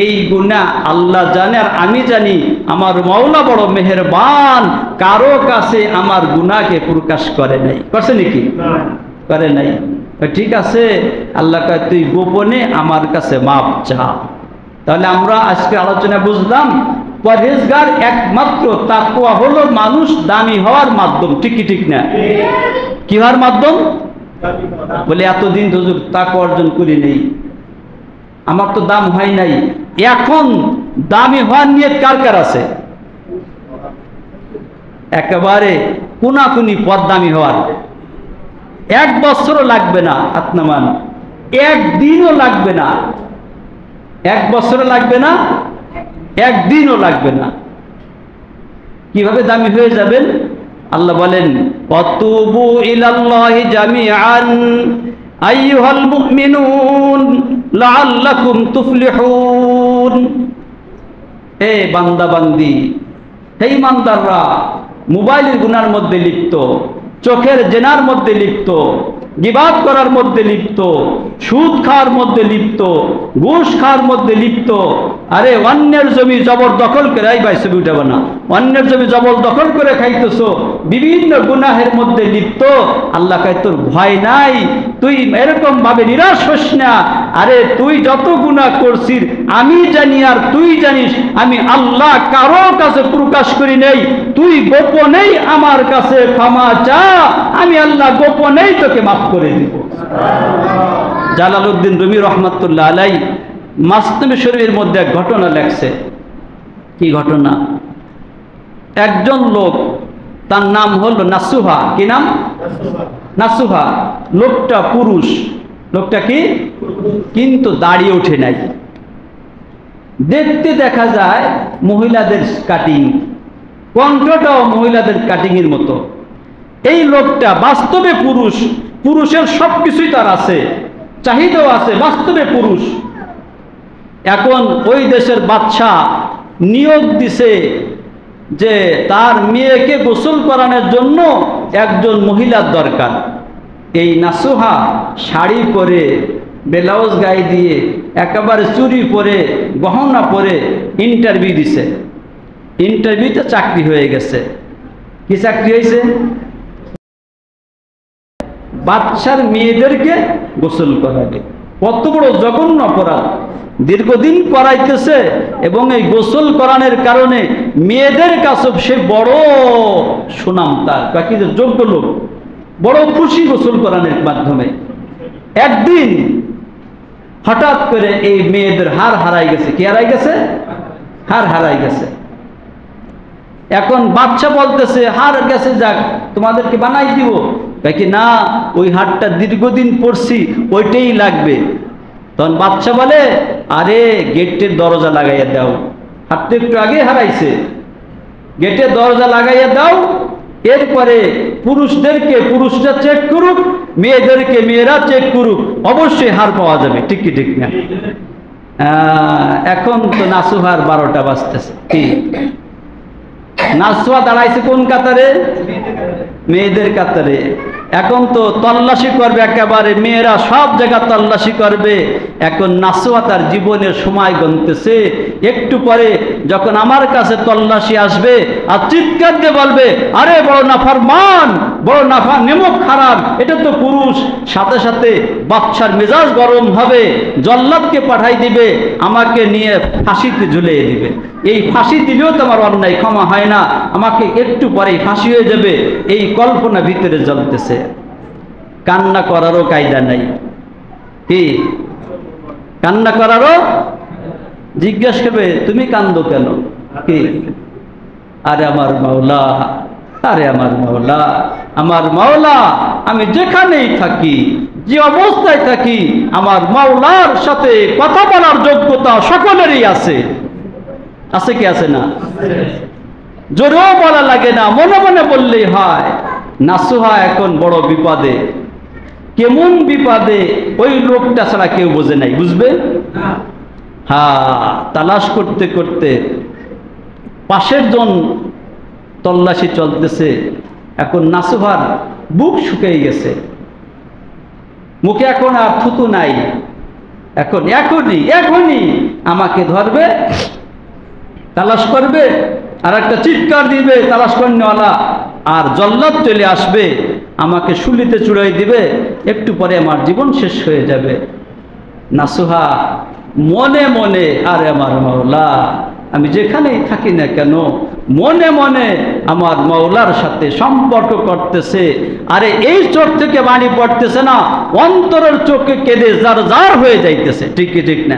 এই গুনাহ আল্লাহ জানে আর আমি জানি। আমার মাওলা বড় মেহেরবান, কারো কাছে আমার গুনাহকে প্রকাশ করে নাই। করছে নাকি? করে নাই। ঠিক আছে, আল্লাহ কয় তুই গোপনে আমার কাছে মাপ চা। তাহলে আমরা আজকে আলোচনা বুঝলাম, পরহেজগার একমাত্র তাকওয়া হলো মানুষ দামি হওয়ার মাধ্যম। ঠিক কি ঠিক না? কি হওয়ার মাধ্যম? বলে এতদিন হুজুর তাকওয়া অর্জন করি নেই, আমার তো দাম হয় নাই। এখন দামি হওয়ার নিয়ত কার কার আছে? একেবারে কোনাকুনি পদ দামি হওয়ার। 1 বছরও লাগবে না, আত্মমান, একদিনও লাগবে না, 1 বছরও লাগবে না, একদিনও লাগবে না। কিভাবে দামি হয়ে যাবেন? আল্লাহ বলেন, ওয়াতুবু ইলাল্লাহি জামিআন আইয়ুহাল মুমিনুন লাআল্লাকুম তুফলিহুন। হে বান্দা বান্দি, হে ইমানদাররা, মোবাইলের গুনার মধ্যে লিপ্ত, চোখের জেনার মধ্যে লিপ্ত, গিবাত করার মধ্যে লিপ্ত, সুদ খাওয়ার মধ্যে লিপ্ত, ঘুষ খাওয়ার মধ্যে লিপ্ত, আরে অন্যের জমি জবরদখল করে, এই ভাই ছবি উঠাবো না, অন্যের জমি জবরদখল করে খাইতেছো, বিভিন্ন গুনাহের মধ্যে লিপ্ত। আল্লাহ কয় তোর ভয় নাই, তুই এরকম ভাবে নিরাশ হোস না। আরে তুই যত গুনাহ করছিস আমি জানি আর তুই জানিস, আমি আল্লাহ কারো কাছে প্রকাশ করি নেই। তুই গোপনেই আমার কাছে ক্ষমা চা, আমি আল্লাহ গোপনেই তোকে মাফ করে দিব। জালালউদ্দিন রুমি রহমাতুল্লাহ আলাই মাসনাবি শরীফের মধ্যে এক ঘটনা লেখছে। কি ঘটনা? একজন লোক, তার নাম হলো নাসুহা। কি নাম? নাসুহা। লোকটা পুরুষ, লোকটা কি, কিন্তু দাড়ি ওঠে নাই। দেখতে দেখা যায় মহিলাদের কাটিং, কণ্ঠটাও মহিলাদের কাটিং এর মতো। এই লোকটা বাস্তবে পুরুষ, পুরুষের সবকিছুই তার আছে, চাহিদাও আছে, বাস্তবে পুরুষ। এখন ওই দেশের বাদশা নিয়োগ দিছে যে তার মেয়েকে গোসল করানোর জন্য একজন মহিলার দরকার। এই নাসুহা শাড়ি পরে, ব্লাউজ গায়ে দিয়ে, একেবারে চুড়ি পরে, গহনা পরে ইন্টারভিউ দিছে। ইন্টারভিউতে চাকরি হয়ে গেছে। কি চাকরি হয়েছে? বাচ্চার মেয়েদেরকে গোসল করাবে। কত বড় জঘন্য অপরাধ! দীর্ঘদিন করাইতেছে এবং এই গোসল করানোর কারণে মেয়েদের কাছে সে বড় সুনাম, তার বাকি যে যোগ্য লোক, বড় খুশি গোসল করানোর মাধ্যমে। একদিন হঠাৎ করে এই মেয়েদের হার হারাই গেছে। কি হারাই গেছে? হার হারাই গেছে। এখন বাচ্চা বলতেছে হার গেছে, যাক তোমাদেরকে বানাই দিব। কি না, ওই হারটা দীর্ঘদিন পড়ছি, ওইটাই লাগবে। তখন বাচ্চা বলে, আরে গেটের দরজা লাগাইয়া দাও, হারটা একটু আগে হারাইছে, গেটের দরজা লাগাইয়া দাও। এরপরে পুরুষদেরকে পুরুষরা চেক করুক, মেয়েদেরকে মেয়েরা চেক করুক, অবশ্যই হার পাওয়া যাবে। ঠিক কি ঠিক না? এখন তো নাসুহার 12টা বাজতেছে। কি নাসুয়া দাঁড়াইছে কোন কাতারে? মেয়েদের কাতারে। এখন তো তল্লাশি করবে, একেবারে মেয়েরা সব জায়গা তল্লাশি করবে। এখন নাসুয়া তার জীবনের সময় গুনতেছে। একটু পরে যখন আমার কাছে তল্লাশি আসবে আর চিৎকার দিয়ে বলবে, আরে বড় নাফরমান, বড় নেমক খারাপ, এটা তো পুরুষ। সাথে সাথে বাচ্চার মেজাজ গরম হবে, জল্লাদকে পাঠাই দিবে, আমাকে নিয়ে ফাঁসিতে ঝুলিয়ে দিবে। এই ফাঁসি দিলেও তো আমার অন্যায় ক্ষমা হয় না, আমাকে একটু পরেই ফাঁসি হয়ে যাবে, এই কল্পনা ভিতরে জ্বলতেছে। কান্না করারও কায়দা নাই। কি কান্না করারও? জিজ্ঞাসা করবে, তুমি কান্দো কেন? কি আরে আমার মাওলা, আরে আমার মাওলা, আমার মাওলা, আমি যেখানেই থাকি, যে অবস্থায় থাকি, আমার মাওলার সাথে কথা বলার যোগ্যতা সকলেরই আছে। আছে কি আছে না? জোরেও বলা লাগে না, মনে মনে বললেই হয়। নাসুহা এখন বড় বিপদে। কেমন বিপদে ওই লোকটা ছাড়া কেউ বোঝে নাই। বুঝবে? হ্যাঁ, তালাশ করতে করতে পাশের জন তল্লাশি চলতেছে। এখন নাসুহার বুক শুকিয়ে গেছে, মুখে এখন আর থুতু নাই। এখন এখনই আমাকে ধরবে, তালাশ করবে, আর একটা চিৎকার দিবে তালাশ করেনওয়ালা, আর জল্লাদ চলে আসবে, আমাকে শুলিতে চুড়াই দিবে। একটু পরে আমার জীবন শেষ হয়ে যাবে। নাসুহা মনে মনে, আরে আমার মাওলা, আমি যেখানেই থাকি না কেন, মনে মনে আমার মাওলার সাথে সম্পর্ক করতেছে। আরে এই চোখ থেকে বাণী পড়তেছে না, অন্তরের চোখে কেঁদে যার যার হয়ে যাইতেছে। ঠিক কি ঠিক না?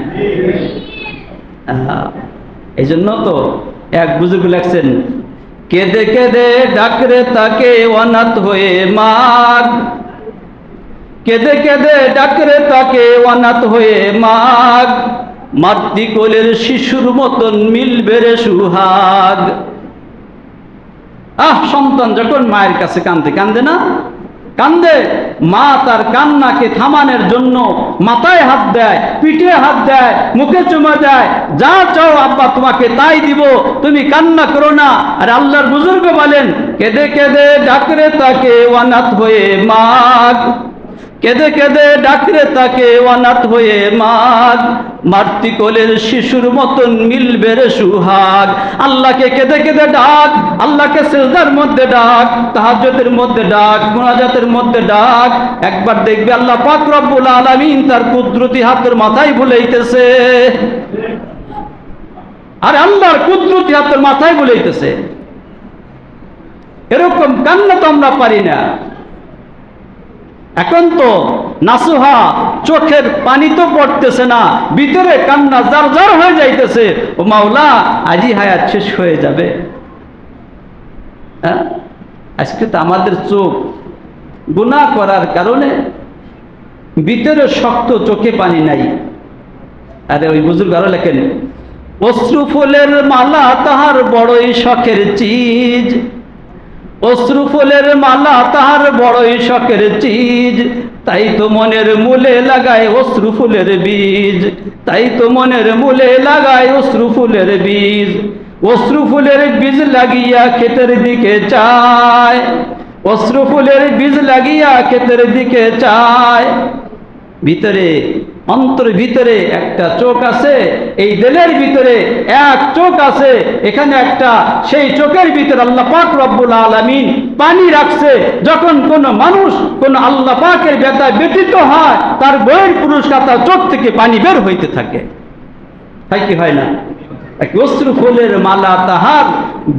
এই জন্য তো এক বুজুর্গ লেখছেন, কেঁদে কেঁদে ডাকরে তাকে অনাথ হয়ে মাগ, কেঁদে কেঁদে ডাকরে তাকে অনাথ হয়ে মাগ, মাতৃ কোলের শিশুর মতন মিলবে রে সুহাগ। সন্তান যখন মায়ের কাছে কান্দে, কান্দে না? কান্দে। মা তার কান্নাকে থামানোর জন্য মাথায় হাত দেয়, পিঠে হাত দেয়, মুখে চুমা দেয়, যা চাও আব্বা তোমাকে তাই দিব, তুমি কান্না করো না। আর আল্লাহর বুজুর্গ বলেন, কেঁদে কেঁদে ডাকরে তাকে অনাথ হয়ে মাগ, কেঁদে কেঁদে ডাকরে তাকে অনাথ হয়ে মাগ, মাতৃ কোলের শিশুর মতন মিলবে রে সুহাগ। আল্লাহকে কেঁদে কেঁদে ডাক, আল্লাহকে সিজদার মধ্যে ডাক, তাহাজ্জুদের মধ্যে ডাক, মুনাজাতের মধ্যে ডাক। একবার দেখবে আল্লাহ পাক রব্বুল আলামিন তার কুদরতি হাতের মাথায় বুলাইতেছে। আর আল্লাহর কুদরতি হাতের মাথায় বুলাইতেছে। এরকম কান্না তো আমরা পারি না। এখন তো নাসুহা চোখের পানি তো পড়তেছে না, ভিতরে কান্না জার জার হয়ে যাইতেছে। ও মাওলা, আজই হায়াত শেষ হয়ে যাবে। আজকে তো আমাদের চোখ গুনাহ করার কারণে ভিতরে শক্ত, চোখে পানি নাই। আরে ওই বুজুর্গ আরো লেখেন, অশ্রু ফুলের মালা তাহার বড়ই শখের চিজ, অশ্রু ফুলের মালা তাহার বড়ই শখের চিজ, তাই তো মনের মূলে লাগায় অশ্রু ফুলের বীজ, তাই তো মনের মূলে লাগায় অশ্রু ফুলের বীজ। অশ্রু ফুলের বীজ লাগিয়া ক্ষেতের দিকে চায়, অশ্রু ফুলের বীজ লাগিয়া ক্ষেতের দিকে চায়। ভিতরে, অন্তরের ভিতরে একটা চোখ আছে, এই দিলের ভিতরে এক চোখ আছে, এখানে একটা, সেই চোখের ভিতরে আল্লাহ পাক রব্বুল আলামিন পানি রাখছে। যখন কোন মানুষ কোন আল্লাহ পাকের বেদায় ব্যতীত হয়, তার বইয়ের পুরস্কার তার চোখ থেকে পানি বের হইতে থাকে। হয় কি হয় না? অশ্রু ফুলের মালা তাহার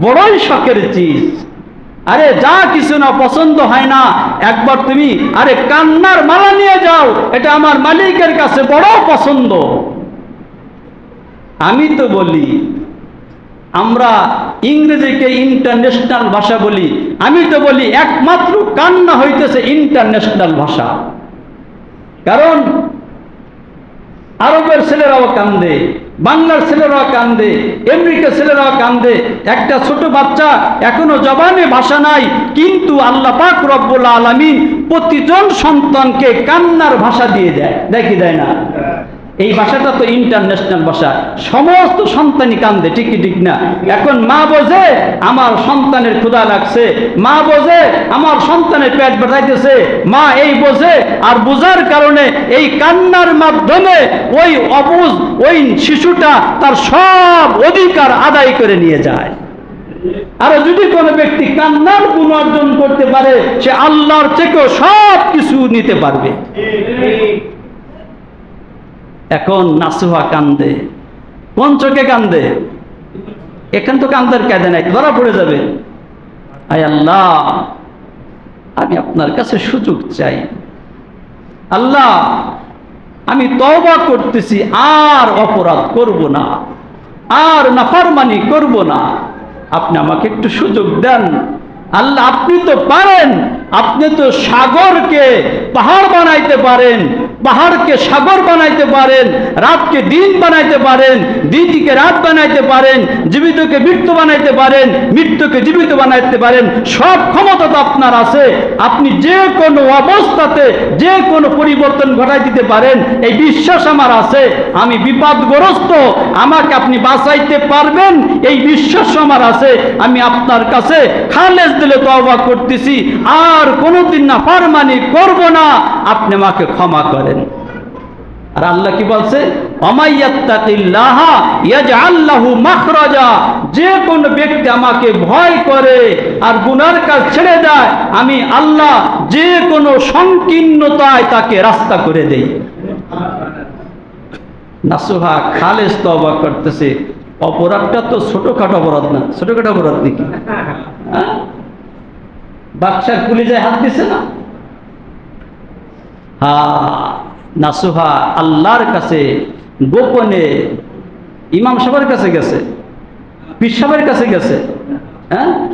বড়ই শখের চিজ। আরে যা কিছু না পছন্দ হয় না, একবার তুমি আরে কান্নার মালা নিয়ে যাও, এটা আমার মালিকের কাছে বড় পছন্দ। আমি তো বলি, আমরা ইংরেজিকে ইন্টারন্যাশনাল ভাষা বলি, আমি তো বলি একমাত্র কান্না হইতেছে ইন্টারন্যাশনাল ভাষা। কারণ আরবের ছেলেরাও কান্দে, বাংলার ছেলেরাও কান্দে, আমেরিকার ছেলেরাও কান্দে। একটা ছোট বাচ্চা এখনো জবানে ভাষা নাই, কিন্তু আল্লাহ পাক রব্বুল আলামিন প্রতিজন সন্তানকে কান্নার ভাষা দিয়ে দেয়, দেখি দেয় না? এই ভাষাটা তো ইন্টারন্যাশনাল ভাষা, সমস্ত সন্তানই কান্দে, ঠিক কি ঠিক না? এখন মা বোঝে আমার সন্তানের ক্ষুধা লাগছে, মা বোঝে আমার সন্তানের পেট ব্যথাইতেছে, মা এই বোঝে, আর বোঝার কারণে এই কান্নার মাধ্যমে ওই অবুঝ ওই শিশুটা তার সব অধিকার আদায় করে নিয়ে যায়। আর যদি কোনো ব্যক্তি কান্নার গুণ অর্জন করতে পারে, সে আল্লাহর থেকেও সব কিছু নিতে পারবে। এখন নাসুহা কান্দে, কোন চোখে কান্দে? এখান তো কান্দার কায়দা নাই, ধরা পড়ে যাবে। আয় আল্লাহ, আমি আপনার কাছে সুযোগ চাই। আল্লাহ, আমি তওবা করতেছি, আর অপরাধ করব না, আর নাফরমানি করব না। আপনি আমাকে একটু সুযোগ দেন। আল্লাহ, আপনি তো পারেন, আপনি তো সাগরকে পাহাড় বানাইতে পারেন, পাহাড়কে সাগর বানাইতে পারেন, রাতকে দিন বানাইতে পারেন, দিনকে রাত বানাইতে পারেন, জীবিতকে মৃত্যু বানাইতে পারেন, মৃত্যুকে জীবিত বানাইতে পারেন। সব ক্ষমতা তো আপনার আছে। আপনি যে কোনো অবস্থাতে যে কোনো পরিবর্তন ঘটাই দিতে পারেন, এই বিশ্বাস আমার আছে। আমি বিপদগ্রস্ত, আমাকে আপনি বাঁচাইতে পারবেন, এই বিশ্বাস আমার আছে। আমি আপনার কাছে খালেস দিলে তওবা করতেছি, আর কোনোদিন নাফরমানি করব না। আপনি আমাকে ক্ষমা করেন। আর আল্লাহ কি বলছে? ওমাইয়াত্তাকিল্লাহা ইয়াজআল লাহু মাখরাজা। যে কোন ব্যক্তি আমাকে ভয় করে আর গুনার কাজ ছেড়ে দেয়, আমি আল্লাহ যে কোনো সংকীর্ণতায় তাকে রাস্তা করে দেই। নাসুহা খালেস তওবা করতেছে। অপরাধটা তো ছোটখাটো অপরাধ না, ছোটখাটো অপরাধ নাকি? বাদশার কলিজায় হাত দিছে না? নাসুহা আল্লাহর কাছে গোপনে ইমাম সাহেবের কাছে গেছে, পীর সাহেবের কাছে গেছে,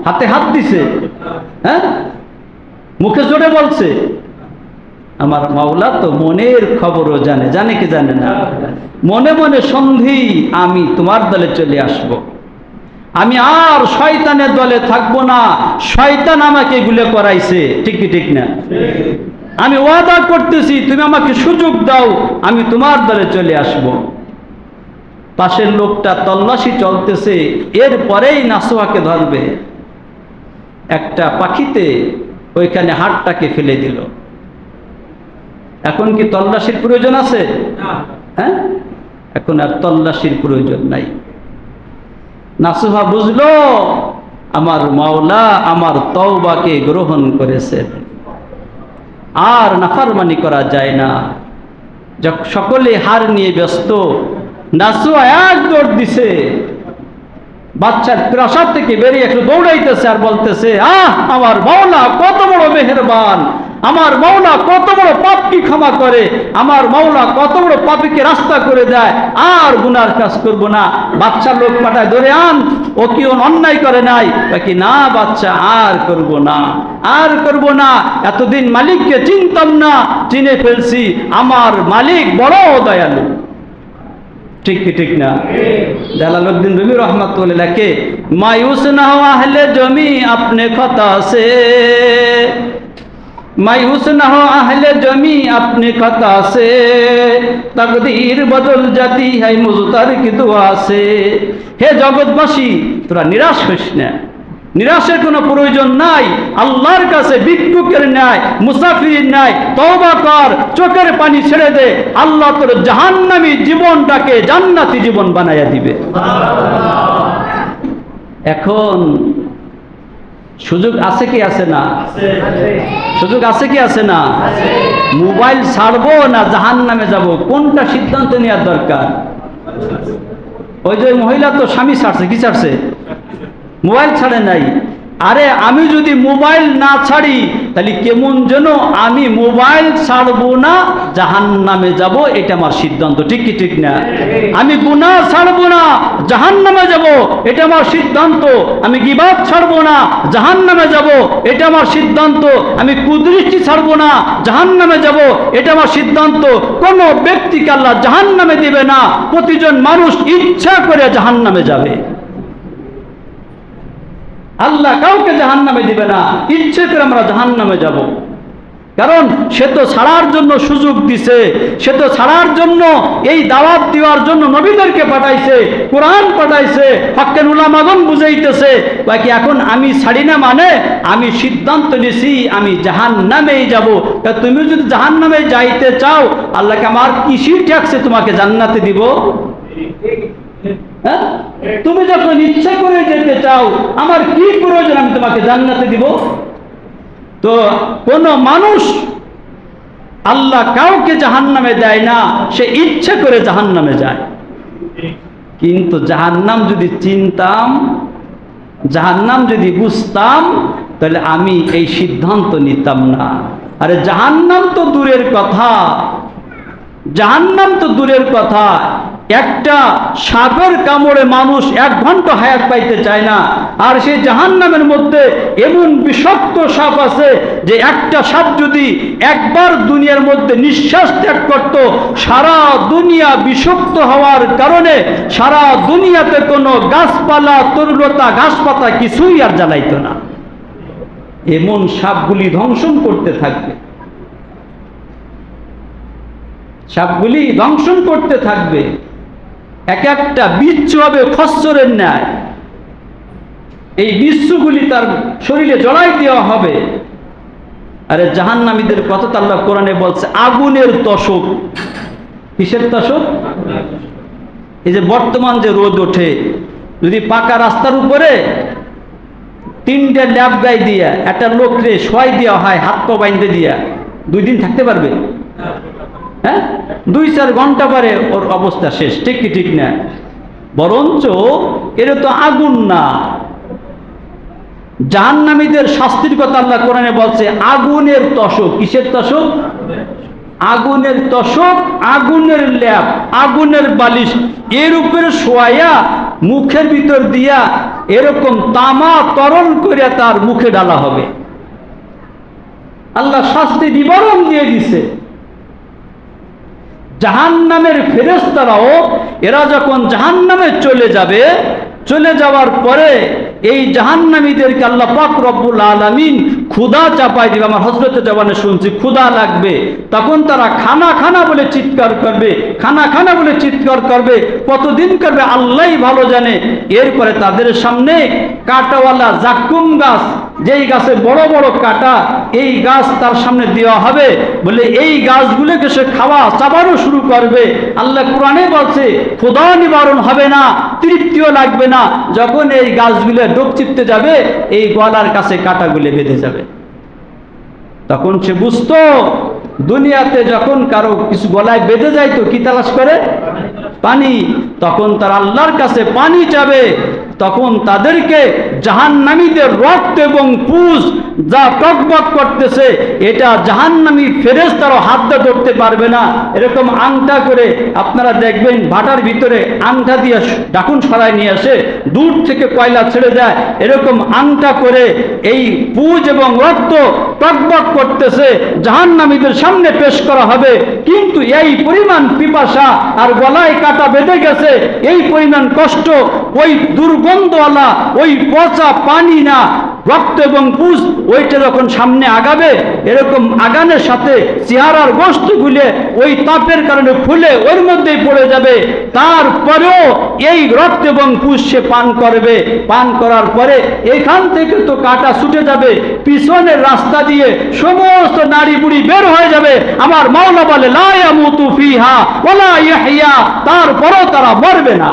হাতে হাত দিছে, মুখে জোরে বলছে, আমার মাওলা তো মনের খবরও জানে। জানে কি জানে না? মনে মনে সন্ধি, আমি তোমার দলে চলে আসব, আমি আর শয়তানের দলে থাকবো না। শয়তান আমাকে এগুলো করাইছে, ঠিক কি ঠিক না? আমি ওয়াদা করতেছি, তুমি আমাকে সুযোগ দাও, আমি তোমার দলে চলে আসব। পাশের লোকটা তল্লাশি চলতেছে, এরপরেই নাসুহাকে ধরবে। একটা পাখিতে ওইখানে হাড়টাকে ফেলে দিল। এখন কি তল্লাশির প্রয়োজন আছে? হ্যাঁ, এখন আর তল্লাশির প্রয়োজন নাই। নাসুহা বুঝলো আমার মাওলা আমার তওবাকে গ্রহণ করেছেন, আর নাফরমানি করা যায় না। সকলে হার নিয়ে ব্যস্ত, নাসুহা এক দৌড় দিছে, বাচ্চার প্রাসাদ থেকে বেরিয়ে একটু দৌড়াইতেছে আর বলতেছে, আমার মাওলা কত বড় মেহেরবান, আমার মাওলা কত বড় পাপ কি ক্ষমা করে, আমার মাওলা কত বড় পাপীকে রাস্তা করে দেয়, আর গুনার কাজ করব না। বাচ্চা লোক পাঠায়, ধরে আন, ও কি অন্যায় করে নাই? বাকি না বাচ্চা, আর করব না, আর করব না। এতদিন মালিককে চিনতাম না, চিনে ফেলছি, আমার মালিক বড় দয়ালু। ঠিক কি ঠিক না? জালালউদ্দিন রুমি রহমাতুল্লাহ লেখে, মায়ুস না হো আহলে জমি अपने खता से, मायूस न हो अहले जमी अपनी खता से, तकदीर बदल जाती है मुज़तर की दुआ से। हे जगतबासी, তোরা নিরাশ হইস না, নিরাশের কোনো প্রয়োজন নাই। আল্লাহর কাছে ভিক্ষুকের ন্যায়, মুসাফিরের ন্যায় তওবা কর, চোখের পানি ছেড়ে দে। আল্লাহ তোর জাহান্নামী জীবনটাকে জান্নাতি জীবন বানাইয়া দিবে। এখন সুযোগ আছে কি আছে না? সুযোগ আছে কি আছে না? মোবাইল ছাড়বো না জাহান্নামে যাব, কোনটা সিদ্ধান্ত নেওয়ার দরকার? ওই যে মহিলা তো স্বামী ছাড়ছে, কি ছাড়ছে? মোবাইল ছাড়ে নাই। আরে আমি যদি মোবাইল না ছাড়ি তাহলে কেমন যেন আমি মোবাইল ছাড়বো না জাহান্নামে যাব, এটা আমার সিদ্ধান্ত। ঠিক কি ঠিক না? আমি গুনাহ ছাড়বো না জাহান্নামে যাব, এটা আমার সিদ্ধান্ত। আমি গীবত ছাড়বো না জাহান্নামে যাব, এটা আমার সিদ্ধান্ত। আমি কুদৃষ্টি ছাড়বো না জাহান্নামে যাব, এটা আমার সিদ্ধান্ত। কোনো ব্যক্তিকে আল্লাহ জাহান্নামে দিবে না, প্রতিজন মানুষ ইচ্ছা করে জাহান্নামে যাবে। আল্লাহ কাউকে জাহান্নামে দিবে না, ইচ্ছে করে আমরা জাহান্নামে যাব। কারণ সে তো ছাড়ার জন্য সুযোগ দিছে, সে তো ছাড়ার জন্য এই দাওয়াত দেওয়ার জন্য নবীদেরকে পাঠাইছে, কোরআন পাঠাইছে, হক্কের উলামাগণ বুঝাইতেছে। বাকি এখন আমি ছাড়ি না মানে আমি সিদ্ধান্ত নিছি আমি জাহান্নামেই যাব। তা তুমি যদি জাহান্নামে যাইতে চাও, আল্লাহকে আমার কিসের ট্যাক্সে তোমাকে জান্নাতে দিব? তুমি যখন ইচ্ছা করে যেতে চাও, আমার কি প্রয়োজন আমি তোমাকে জান্নাতে দিব? তো কোন মানুষ, আল্লাহ কাউকে জাহান্নামে দেয় না, সে ইচ্ছা করে জাহান্নামে যায়। কিন্তু জাহান্নাম যদি চিনতাম, জাহান্নাম যদি বুঝতাম, তাহলে আমি এই সিদ্ধান্ত নিতাম না। আরে জাহান্নাম তো দূরের কথা, জাহান্নাম তো দূরের কথা, একটা সাপের কামড়ে মানুষ 1 ঘন্টা হায়াত পাইতে চায় না। আর সেই জাহান্নামের মধ্যে এমন বিষাক্ত সাপ আছে যে একটা সাপ যদি একবার দুনিয়ার মধ্যে নিঃশ্বাস ত্যাগ করত, সারা দুনিয়া বিষাক্ত হওয়ার কারণে সারা দুনিয়াতে কোনো গাছপালা, তরুলতা, ঘাসপাতা কিছুই আর জ্বালাইত না। এমন সাপগুলি ধ্বংসন করতে থাকবে, সাপগুলি ধ্বংসন করতে থাকবে। এক একটা বিচ্ছু হবে খচ্চরের ন্যায়, এই বিচ্ছুগুলি তার শরীরে জড়াই দেওয়া হবে। আরে জাহান্নামীদের কথা তো আল্লাহ কোরআনে বলছে আগুনের তশক। কিসের তশক? এই যে বর্তমান যে রোদ ওঠে, যদি পাকা রাস্তার উপরে 3টে ল্যাব গাই দিয়া একটা লোককে শোয়াই দেওয়া হয়, হাত পা বাইন্ধে দিয়া, 2 দিন থাকতে পারবে? হ্যাঁ, 2-4 ঘন্টা পরে ওর অবস্থা শেষ। ঠিক কি ঠিক না? বরঞ্চ এর তো আগুন না, জাহান্নামীদের শাস্তির কথা আল্লাহ কোরআনে বলছে আগুনের তশক। কিসের তশক? আগুনের তশক, আগুনের ল্যাপ, আগুনের বালিশ, এর উপরে শোয়া মুখের ভিতর দিয়া এরকম তামা তরল করে তার মুখে ডালা হবে। আল্লাহ শাস্তি বিবরণ দিয়ে দিছে। জাহান্নামের ফেরেশতারাও এরা যখন জাহান্নামে চলে যাবে, চলে যাওয়ার পরে এই জাহান্নামীদেরকে আল্লাহ পাক রব্বুল আলামিন ক্ষুধা চাপাই দিবে। আমার হযরতে জবানে শুনছি ক্ষুধা লাগবে, তখন তারা খানা খানা বলে চিৎকার করবে, খানা খানা বলে চিৎকার করবে। কতদিন করবে আল্লাহই ভালো জানে। এরপরে তাদের সামনে কাঁটাওয়ালা জাক্কুম গাছ, যেই গাছে বড় বড় কাঁটা, এই গাছ তার সামনে দেওয়া হবে। বলে এই গাছগুলোকে সে খাওয়া চাবানো শুরু করবে। আল্লাহ কোরআনে বলছে ক্ষুধা নিবারণ হবে না, তৃপ্তিও লাগবে না। যখন এই গাছগুলো ডোক চিপতে যাবে, এই গলার কাছে কাঁটাগুলো বেঁধে যাবে। তখন সে বুঝতো দুনিয়াতে যখন কারো কিছু গলায় বেঁধে যায় তো কি তালাশ করে? পানি। তখন তার আল্লাহর কাছে পানি চাবে, তখন তাদেরকে জাহান্নামীদের রক্ত এবং পুজ যা টকবক করতেছে, এটা জাহান্নামী ফেরেশতারাও হাত দিয়ে ধরতে পারবে না। এরকম আংটা করে আপনারা দেখবেন ভাটার ভিতরে আংটা দিয়ে ঢাকুন সরাই নিয়ে আসে, দূর থেকে কয়লা ছেড়ে দেয়, এরকম আংটা করে এই পুজ এবং রক্ত টকবক করতেছে, জাহান্নামীদের সামনে পেশ করা হবে। কিন্তু এই পরিমাণ পিপাসা আর গলায় কাটা বেঁধে গেছে, এই পরিমাণ কষ্ট, ওই দুর্গন্ধওয়ালা ওই পচা পানি না রক্ত এবং পুজ, ওইটা যখন সামনে আগাবে, এরকম আগানের সাথে চেহারার গোশতগুলো ওই তাপের কারণে খুলে ওর মধ্যেই পড়ে যাবে। তারপরেও এই রক্ত এবং পুজ সে পান করবে। পান করার পরে এখান থেকে তো কাটা ছুটে যাবে, পিছনের রাস্তা দিয়ে সমস্ত নারী বুড়ি বের হয়ে যাবে। আমার মাওলা বলে লা ইয়ামুতু ফিহা ওয়ালা ইয়াহইয়া, তারপরেও তারা মরবে না।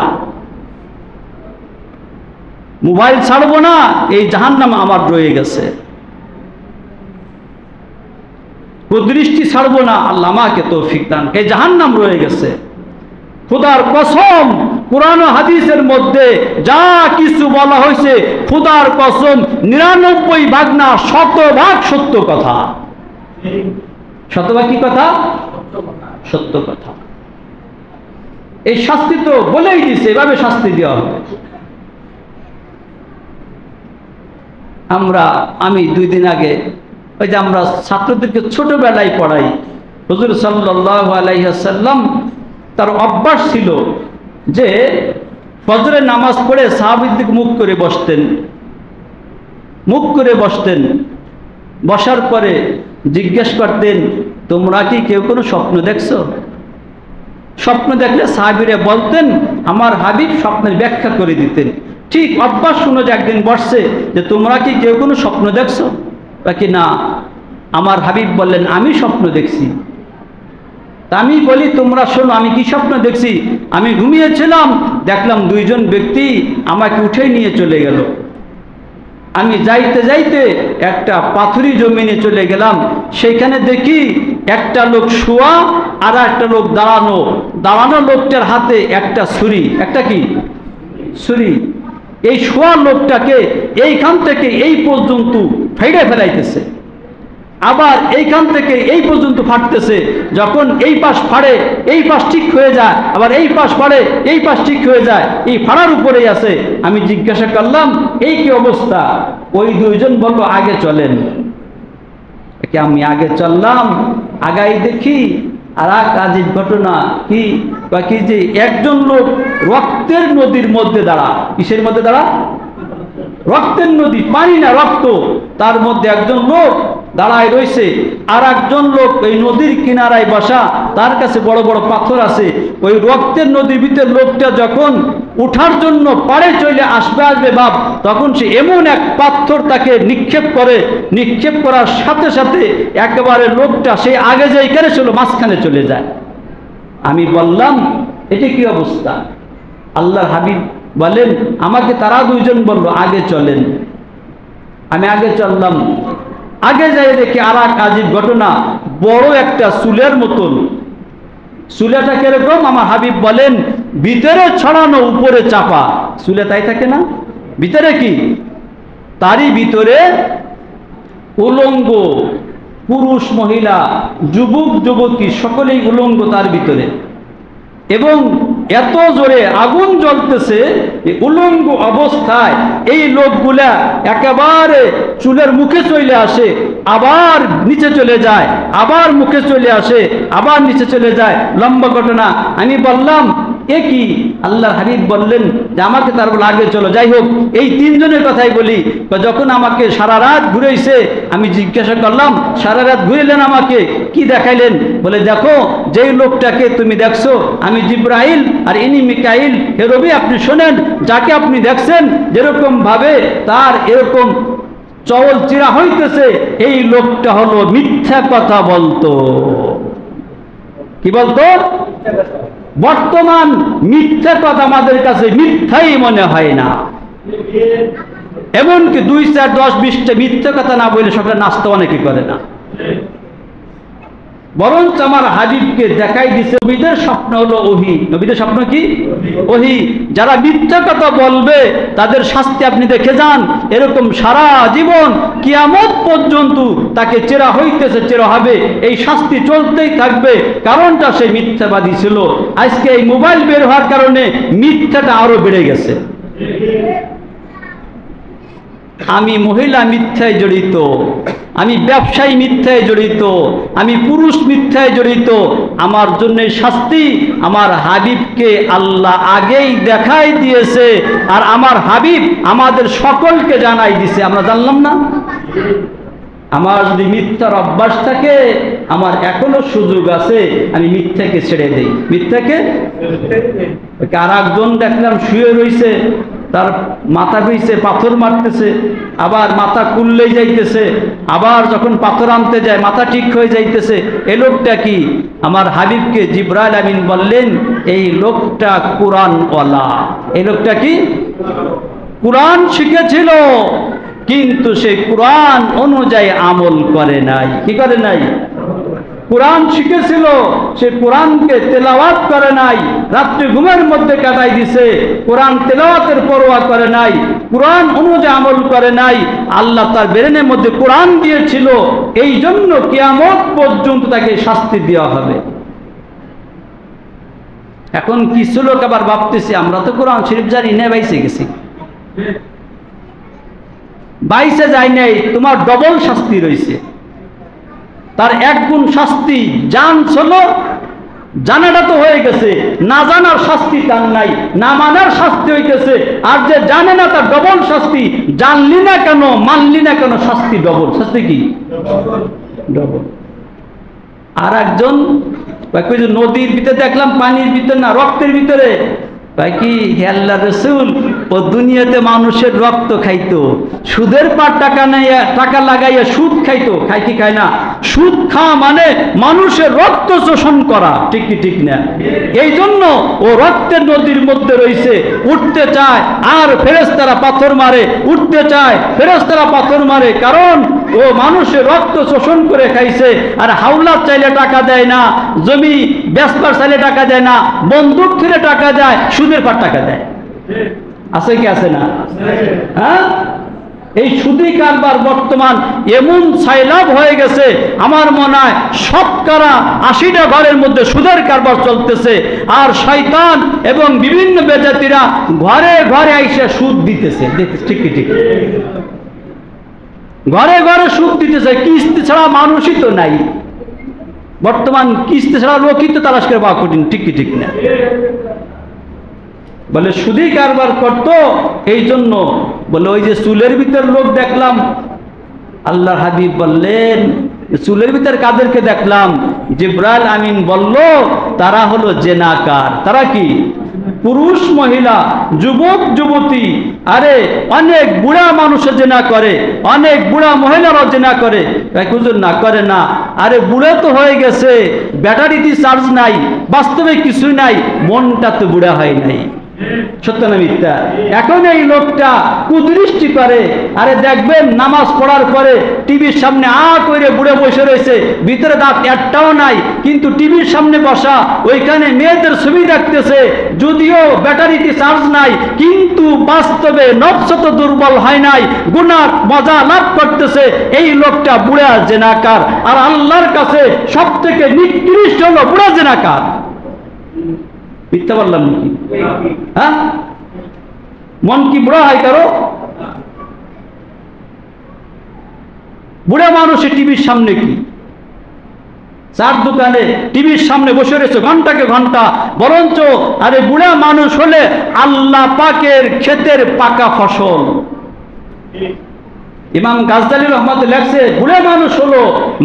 মোবাইল ছাড়বো না, এই জাহান্নাম আমার রয়ে গেছে। কুদৃষ্টি ছাড়বো না, আল্লাহ আমাকে তৌফিক দান, এই জাহান্নাম রয়ে গেছে। খোদার কসম, কুরআন ও হাদিসের মধ্যে যা কিছু বলা হয়েছে, খোদার কসম 99 না 100 সত্য কথা। শতভাগ কি কথা? সত্য কথা। এই শাস্তি তো বলেই দিছে, এভাবে শাস্তি দেওয়া হবে। আমি 2 দিন আগে ওই যে আমরা ছাত্রদেরকে ছোটবেলায় পড়াই, হুজুর সাল্লাল্লাহু আলাইহি ওয়াসাল্লাম তার অভ্যাস ছিল যে ফজরের নামাজ পড়ে সাহাবীদের মুখ করে বসতেন। বসার পরে জিজ্ঞেস করতেন, তোমরা কি কেউ কোনো স্বপ্ন দেখছো? স্বপ্ন দেখলে সাহাবীরা বলতেন, আমার হাবিব স্বপ্নের ব্যাখ্যা করে দিতেন। ঠিক অভ্যাস শুনে যে একদিন বসছে যে তোমরা কি কেউ কোনো স্বপ্ন দেখছো? বাকি না, আমার হাবিব বললেন আমি স্বপ্ন দেখছি। তা আমি বলি তোমরা শোনো আমি কি স্বপ্ন দেখছি। আমি ঘুমিয়েছিলাম, দেখলাম 2 জন ব্যক্তি আমাকে উঠে নিয়ে চলে গেল। আমি যাইতে যাইতে একটা পাথুরি জমিনে চলে গেলাম, সেইখানে দেখি একটা লোক শোয়া আর একটা লোক দাঁড়ানো লোকটার হাতে একটা ছুরি, একটা কি ছুরি। এই শোয়া লোকটাকে এইখান থেকে এই পর্যন্ত ফেড়ে ফেলাইতেছে, আবার এইখান থেকে এই পর্যন্ত ফাটতেছে। যখন এই পাশ ফাড়ে এই পাশ ঠিক হয়ে যায়, আবার এই পাশ ফাড়ে এই পাশ ঠিক হয়ে যায়, এই ফাড়ার উপরেই আছে। আমি জিজ্ঞাসা করলাম এই কি অবস্থা? ওই 2 জন বলল আগে চলেন। আমি আগে চললাম, আগাই দেখি আর এক আজীব ঘটনা। কি যে একজন লোক রক্তের নদীর মধ্যে দাঁড়া। কিসের মধ্যে দাঁড়া? রক্তের নদী, পানি না রক্ত, তার মধ্যে একজন লোক দাঁড়ায় রয়েছে। আর একজন লোক এই নদীর কিনারায় বসা, তার কাছে বড় বড় পাথর আছে। ওই রক্তের নদীর ভিতরে লোকটা যখন উঠার জন্য পাড়ে চলে আসবে ভাব, তখন সে এমন এক পাথর তাকে নিক্ষেপ করার সাথে সাথে একেবারে লোকটা সেই আগে যাই কেড়ে ছিল মাঝখানে চলে যায়। আমি বললাম এটা কি অবস্থা? আল্লাহর হাবিব বলেন আমাকে তারা 2 জন বলল আগে চলেন। আমি আগে চললাম, আগে যাই দেখি আর এক আজীব ঘটনা। বড় একটা চুলের মতন, চুলেটা কিরকম? আমার হাবিব বলেন ভিতরে ছড়ানো উপরে চাপা। চুলে তাই থাকে না? ভিতরে কি? তারই ভিতরে উলঙ্গ পুরুষ মহিলা যুবক যুবতী সকলেই উলঙ্গ তার ভিতরে, এবং এত জোরে আগুন জ্বলতেছে। উলঙ্গ অবস্থায় এই লোকগুলা একেবারে চুলের মুখে চলে আসে, আবার নিচে চলে যায়, আবার মুখে চলে আসে, আবার নিচে চলে যায়। লম্বা ঘটনা। আমি বললাম এ কি? আল্লাহর হাবিব বললেন যে আমাকে তার বলে আগে চলো। যাই হোক, এই 3 জনের কথাই বলি। যখন আমাকে সারা রাত ঘুরেছে, আমি জিজ্ঞাসা করলাম সারা রাত ঘুরেলেন আমাকে কি দেখাইলেন? বলে দেখো যেই লোকটাকে তুমি দেখছো আমি জিব্রাইল আর ইনি মিকাইল। হে রবি আপনি শোনেন, যাকে আপনি দেখছেন যেরকম ভাবে তার এরকম চওল চিরা হইতেছে, এই লোকটা হলো মিথ্যা কথা বলতো। কি বলতো? বর্তমান মিথ্যা কথা আমাদের কাছে মিথ্যাই মনে হয় না। এমনকি 2, 4, 10, 20টা মিথ্যা কথা না বলে সকালে নাস্তা অনেকে করে না। বরঞ্চ আমার হাবিবকে দেখাই দিছে নবীদের স্বপ্ন হলো ওহী। নবীদের স্বপ্ন কি? ওহী। যারা মিথ্যা কথা বলবে তাদের শাস্তি আপনি দেখে যান। এরকম সারা জীবন কিয়ামত পর্যন্ত তাকে চেরা হইতেছে, চেরা হবে, এই শাস্তি চলতেই থাকবে। কারণটা সে মিথ্যাবাদী ছিল। আজকে এই মোবাইল বের হওয়ার কারণে মিথ্যাটা আরো বেড়ে গেছে। আমি মহিলা মিথ্যায় জড়িত, আমি ব্যবসায়ী মিথ্যায় জড়িত, আমি পুরুষ মিথ্যায় জড়িত। আমার জন্য শাস্তি আমার হাবিবকে আল্লাহ আগেই দেখাই দিয়েছে, আর আমার হাবিব আমাদের সকলকে জানাই দিছে। আমরা জানলাম না? আমার যদি মিথ্যার অভ্যাস থাকে, আমার এখনো সুযোগ আছে, আমি মিথ্যাকে ছেড়ে দেই। মিথ্যাকে আর একজন দেখলাম শুয়ে রয়েছে, তার মাথা হইছে, পাথর মারতেছে, আবার মাথা কুললেই যাইতেছে, আবার যখন পাথর আনতে যায় মাথা ঠিক হয়ে যাইতেছে। এই লোকটা কি? আমার হাবিবকে জিবরাইল আমিন বললেন এই লোকটা কোরআনওয়ালা। এই লোকটা কি? কোরআন শিখেছিল, কিন্তু সে কোরআন অনুযায়ী আমল করে নাই। কি করে নাই? কোরআন শিখেছিল, সে কোরআনকে তেলাওয়াত করে নাই, রাত্রে ঘুমের মধ্যে কাটাই দিছে, কোরআন তেলাওয়াতের পরোয়া করে নাই, কোরআন অনুযায়ী আমল করে নাই। আল্লাহ তার ব্রেনের মধ্যে কোরআন দিয়েছিল, এই জন্য কিয়ামত পর্যন্ত তাকে শাস্তি দেওয়া হবে। এখন কিছু লোক আবার ভাবতেছে আমরা তো কোরআন শরীফ জানি না, বাইসে গেছি। বাইসে যায় নাই, তোমার ডবল শাস্তি রয়েছে। তার এক গুণ শাস্তি জানছিল, জানাটা তো হয়ে গেছে, না জানার শাস্তি তার নাই, না মানার শাস্তি হইতেছে। আর যে জানে না তার ডবল শাস্তি। জানলি না কেন, মানলি না কেন, শাস্তি ডবল। শাস্তি কি? ডবল। আর একজন নদীর ভিতরে দেখলাম, পানির ভিতরে না, রক্তের ভিতরে। ভাই কি হে আল্লাহর রাসূল, ও দুনিয়াতে মানুষের রক্ত খাইতো, সুদের পার টাকা লাগাইয়া সুদ খাইতো। খাই কি খায় না? সুদ খাওয়া মানে মানুষের রক্ত শোষণ করা। ঠিক কি ঠিক না? এই জন্য ও রক্তের নদীর মধ্যে রয়েছে, উঠতে চায় আর ফেরেশতারা পাথর মারে, উঠতে চায় ফেরেশতারা পাথর মারে। কারণ ও মানুষের রক্ত শোষণ করে খাইছে। আর হাওলাত চাইলে টাকা দেয় না, জমি বেচবার চাইলে টাকা দেয় না, বন্দুক ফিরে টাকা দেয়, সুদের পর টাকা দেয়। আছে কি আছে না? হ্যাঁ, এই সুদী কারবার বর্তমান এমন ছাইলাভ হয়ে গেছে, আমার মনে হয় শতকরা 80টা ঘরের মধ্যে সুদের কারবার চলতেছে। আর শয়তান এবং বিভিন্ন বেজাতিরা ঘরে ঘরে আইসা সুদ দিতেছে। ঠিক কি ঠিক? ঘরে ঘরে সুদ দিতেছে। কিস্তি ছাড়া মানুষই তো নাই বর্তমান, কিস্তি ছাড়া লোকই তো তালাশ করে পাওয়া কঠিন। ঠিক কি ঠিক না? বলে সুদী কারবার করতো, এই জন্য বলে ওই যে চুলের ভিতর লোক দেখলাম, আল্লাহর হাবিব বললেন চুলের ভিতর কাদেরকে দেখলাম? জিবরাইল আমিন বলল তারা হলো জেনাকার। তারা কি? পুরুষ মহিলা, যুবক যুবতী। আরে অনেক বুড়া মানুষও জেনা করে, অনেক বুড়া মহিলারাও জেনা করে। হুজুর না করে না। আরে বুড়া তো হয়ে গেছে, ব্যাটারিতে চার্জ নাই, বাস্তবে কিছুই নাই, মনটা তো বুড়া হয় নাই। সত্য না মিথ্যা? এখন এই লোকটা কুদৃষ্টি করে। আরে দেখবেন নামাজ পড়ার পরে টিভির সামনে করে বুড়ে বসে রয়েছে, ভিতরে দাঁত একটাও নাই, কিন্তু টিভির সামনে বসা, ওইখানে মেয়েদের ছবি দেখতেছে, যদিও ব্যাটারিতে চার্জ নাই, কিন্তু বাস্তবে নফস তো দুর্বল হয় নাই, গুনাহ মজা লাভ করতেছে। এই লোকটা বুড়া জেনাকার। আর আল্লাহর কাছে সব থেকে নিকৃষ্ট হলো বুড়া জেনাকার। মিথ্যা বললাম নাকি? হ্যাঁ, মন কি বুড়া হয় কারো? বুড়া মানুষের টিভির সামনে কি, চার দোকানে টিভির সামনে বসে রয়েছে ঘন্টাকে ঘন্টা। বরঞ্চ আরে বুড়া মানুষ হলে আল্লাহ পাকের ক্ষেতের পাকা ফসল। ইমাম গাজদালী রহমাতুল্লাহ লেখছে বুড়া মানুষ হলো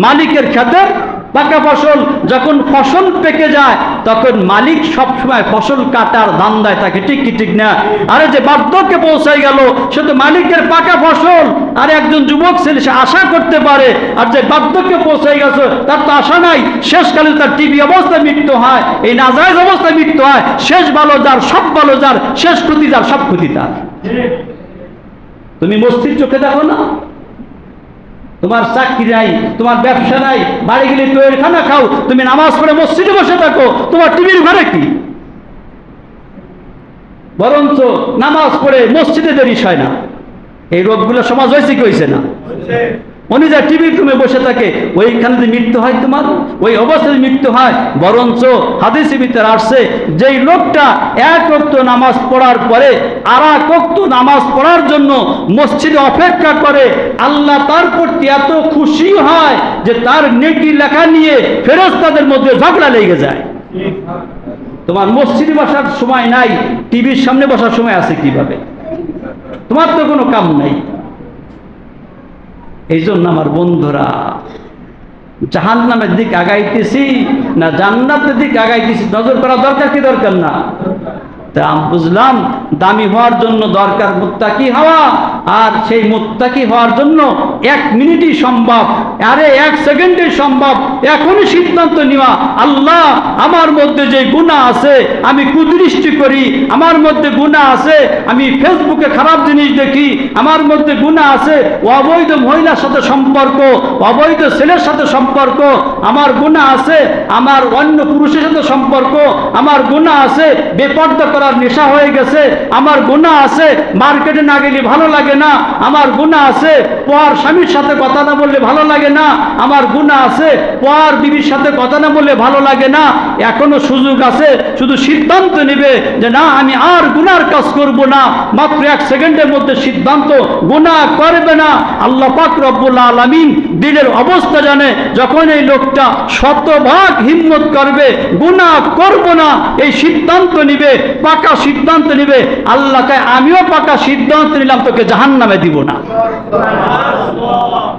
মালিকের ক্ষেতের পাকা ফসল। যখন ফসল পেকে যায় তখন মালিক সবসময় ফসল কাটার ধান্দায় থাকে। ঠিক কি ঠিক না? আরে যে বার্ধক্যে পৌঁছাই গেল সে তো মালিকের পাকা ফসল। আর একজন যুবক ছেলে সে আশা করতে পারে, আর যে বার্ধক্যে পৌঁছাই গেছে তার তো আশা নাই। শেষকালে তার টিভি অবস্থায় মৃত্যু হয়, এই নাজায়েজ অবস্থায় মৃত্যু হয়। শেষ ভালো যার, সব ভালো যার, শেষ ক্ষতি যার, সব ক্ষতি তার। তুমি মস্তির চোখে দেখো না, তোমার চাকরি নাই, তোমার ব্যবসা নাই, বাড়ি গেলে তৈরি খানা খাও, তুমি নামাজ পড়ে মসজিদে বসে থাকো, তোমার টিভির ঘরে কি? বরঞ্চ নামাজ পড়ে মসজিদে দেরি হয় না। এই রোগগুলো সমাজ হয়েছে কি হয়েছে না? উনি যা টিভির রুমে বসে থাকে, ওইখানে যে মৃত্যু হয়, তোমার ওই অবস্থায় মৃত্যু হয়। বরঞ্চ হাদিসে ভিতরে আসছে, যেই লোকটা এক ওয়াক্ত নামাজ পড়ার পরে আর এক ওয়াক্ত নামাজ পড়ার জন্য মসজিদে অপেক্ষা করে, আল্লাহ তার প্রতি এত খুশি হয় যে তার নেকি লেখা নিয়ে ফেরেশতাদের মধ্যে ঝগড়া লেগে যায়। তোমার মসজিদে বসার সময় নাই, টিভির সামনে বসার সময় আছে কিভাবে? তোমার তো কোনো কাম নাই। এই জন্য আমার বন্ধুরা, জাহান্নামের দিক আগাইতেছি না জান্নাতের দিক আগাইতেছি, নজর করা দরকার কি দরকার না? তা বুঝলাম দামি হওয়ার জন্য দরকার মুত্তাকি হওয়া, আর সেই মুত্তাকি হওয়ার জন্য 1 মিনিটই সম্ভব, আরে 1 সেকেন্ডই সম্ভব। এখনই সিদ্ধান্ত নেওয়া, আল্লাহ আমার মধ্যে যে গুনাহ আছে, আমি কুদৃষ্টি করি, আমার মধ্যে গুনাহ আছে, আমি ফেসবুকে খারাপ জিনিস দেখি, আমার মধ্যে গুনাহ আছে, অবৈধ মহিলার সাথে সম্পর্ক, অবৈধ ছেলের সাথে সম্পর্ক, আমার গুনাহ আছে, আমার অন্য পুরুষের সাথে সম্পর্ক, আমার গুনাহ আছে, বেপর্দা করার নেশা হয়ে গেছে, আমার গুনাহ আছে, মার্কেটে না গেলে ভালো লাগে না, আমার গুনাহ আছে, পর স্বামীর সাথে কথা না বললে ভালো লাগে না, আমার গুনাহ আছে, পর বিবির সাথে কথা না বললে ভালো লাগে না। এখনো সুযোগ আছে, শুধু সিদ্ধান্ত নেবে যে না আমি আর গুনার কাজ করব না। মাত্র 1 সেকেন্ডের মধ্যে সিদ্ধান্ত, গুনাহ করবে না। আল্লাহ পাক রব্বুল আলামিন দিলের অবস্থা জানে। যখন এই লোকটা শতভাগ হিম্মত করবে, গুনাহ করব না, এই সিদ্ধান্ত নিবে, পাকা সিদ্ধান্ত নিবে, আল্লাহ কয় আমিও পাকা সিদ্ধান্ত নিলাম, তোকে জাহান্নামে দিব না।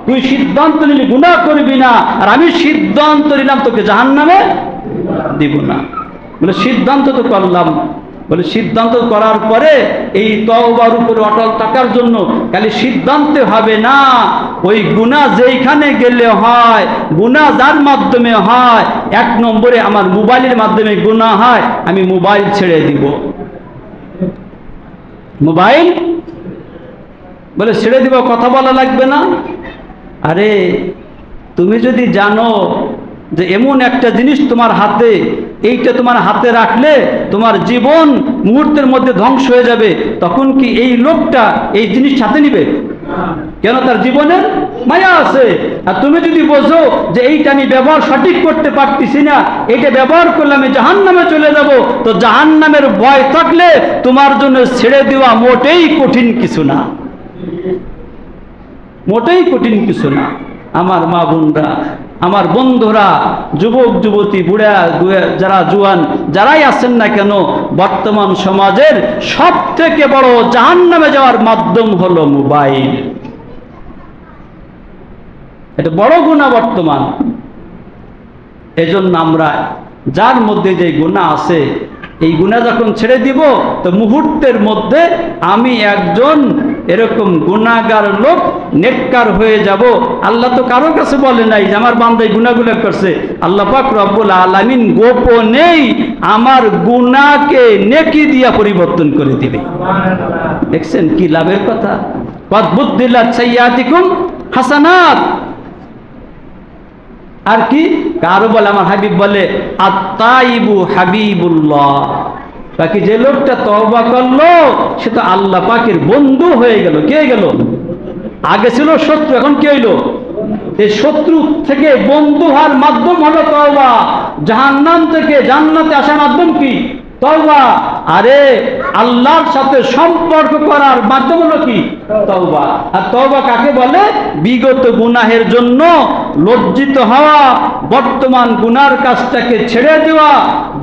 তুই সিদ্ধান্ত নিলি গুনাহ করবি না, আর আমি সিদ্ধান্ত নিলাম তোকে জাহান্নামে দিব না। বলে সিদ্ধান্ত তো করলাম। বলে সিদ্ধান্ত করার পরে এই তওবার উপরে অটল থাকার জন্য খালি সিদ্ধান্তে হবে না, ওই গুনাহ যেইখানে গেলে হয়, গুনাহ যার মাধ্যমে হয়, 1 নম্বরে আমার মোবাইলের মাধ্যমে গুনাহ হয়, আমি মোবাইল ছেড়ে দিব। মোবাইল বলে ছেড়ে দিব, কথা বলা লাগবে না। আরে তুমি যদি জানো যে এমন একটা জিনিস তোমার হাতে, এইটা তোমার হাতে রাখলে তোমার জীবন মুহূর্তের মধ্যে ধ্বংস হয়ে যাবে, তখন কি এই লোকটা এই জিনিস সাথে নিবে? কেন? তার জীবনের মায়া আছে। আর তুমি যদি বোঝো যে এইটা আমি ব্যবহার সঠিক করতে পারতেছি না, এইটা ব্যবহার করলে আমি জাহান্নামে চলে যাব, তো জাহান্নামের ভয় থাকলে তোমার জন্য ছেড়ে দেওয়া মোটেই কঠিন কিছু না, মোটেই কঠিন কিছু না। আমার মা বোনরা, আমার বন্ধুরা, যুবক যুবতী, বুড়া যারা জুয়ান যারাই আছেন না কেন, বর্তমান সমাজের সবথেকে বড় জাহান্নামে যাওয়ার মাধ্যম হলো মোবাইল। এটা বড় গুনাহ বর্তমান। এজন্য আমরা যার মধ্যে যে গুনাহ আছে, এই গুনাহ যখন ছেড়ে দিব, তো মুহূর্তের মধ্যে আমি একজন এরকম গুনাহগার লোক নেককার হয়ে যাব। আল্লাহ তো কারো কাছে বলে নাই যে আমার বান্দা গুনাহগুলো করছে। আল্লাহ পাক রব্বুল আলামিন গোপনেই আমার গুনাহকে নেকি দিয়া পরিবর্তন করে দিবে। দেখছেন কি লাভের কথা? ওয়াদ বুদ্দিল্লাহ সাইয়াতিকুম হাসানাত। আর কি কারো বলে, আমার হাবিব বলে আত-তাইবু হাবিবুল্লাহ, বাকি যে লোকটা তওবা করলো সে তো আল্লাহ পাকের বন্ধু হয়ে গেল। কে গেল? আগে ছিল শত্রু, এখন কি হইল? এই শত্রু থেকে বন্ধু হওয়ার মাধ্যম হলো তওবা। জাহান্নাম থেকে জান্নাতে আসার মাধ্যম কি? তওবা। আরে আল্লাহর সাথে সম্পর্ক করার মাধ্যম হলো কি? তওবা। আর তওবা কাকে বলে? বিগত গুনাহের জন্য লজ্জিত হওয়া, বর্তমান গুনার কাজটাকে ছেড়ে দেওয়া,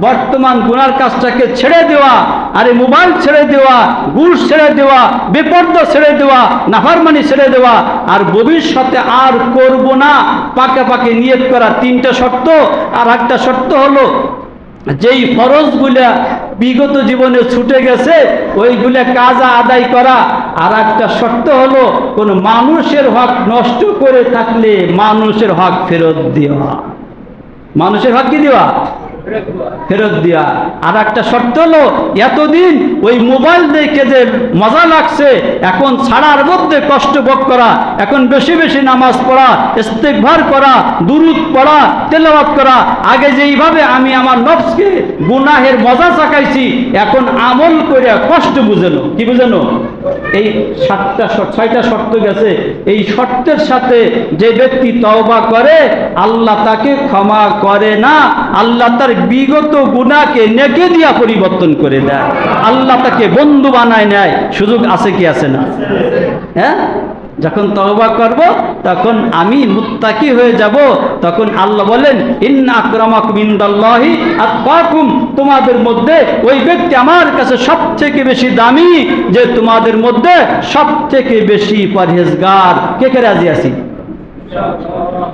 বর্তমান গুনার কাজটাকে ছেড়ে দেওয়া, আরে মোবাইল ছেড়ে দেওয়া, ঘুষ ছেড়ে দেওয়া, বেপরদা ছেড়ে দেওয়া, নাফরমানি ছেড়ে দেওয়া, আর ভবিষ্যতে আর করব না, পাকাপাকি নিয়ত করা। 3টা শর্ত। আর একটা শর্ত হলো যেই ফরজগুলা বিগত জীবনে ছুটে গেছে ওইগুলা কাজা আদায় করা। আর একটা শর্ত হলো কোন মানুষের হক নষ্ট করে থাকলে মানুষের হক ফেরত দেওয়া। মানুষের হক কি দেওয়া? ফেরত দিয়া। আর একটা শর্ত হলো, এতদিন ওই মোবাইল দেখে যে মজা লাগছে, এখন ছাড়ার মধ্যে কষ্ট ভোগ করা, এখন বেশি বেশি নামাজ পড়া, ইস্তেগফার করা, দুরূদ পড়া, তেলাওয়াত করা। আগে যেইভাবে আমি আমার নফসকে গুনাহের মজা চাকাইছি, এখন আমল করে কষ্ট বুঝানো। কি বুঝানো? এই 6টা শর্ত গেছে। এই শর্তের সাথে যে ব্যক্তি তওবা করে, আল্লাহ তাকে ক্ষমা করে না, আল্লাহ তার বিগত গুনাহকে নেকি দিয়া পরিবর্তন করে দেয়, আল্লাহ তাকে বন্ধু বানায় নেয়। সুযোগ আছে কি আছে না? হ্যাঁ, যখন তওবা করব তখন আমি মুত্তাকি হয়ে যাব। তখন আল্লাহ বলেন, ইন্না আকরামাকুম ইনদাল্লাহি আতকাকুম, তোমাদের মধ্যে ওই ব্যক্তি আমার কাছে সবথেকে বেশি দামি যে তোমাদের মধ্যে সবথেকে বেশি পরহেজগার। কে কে রাজি আছি?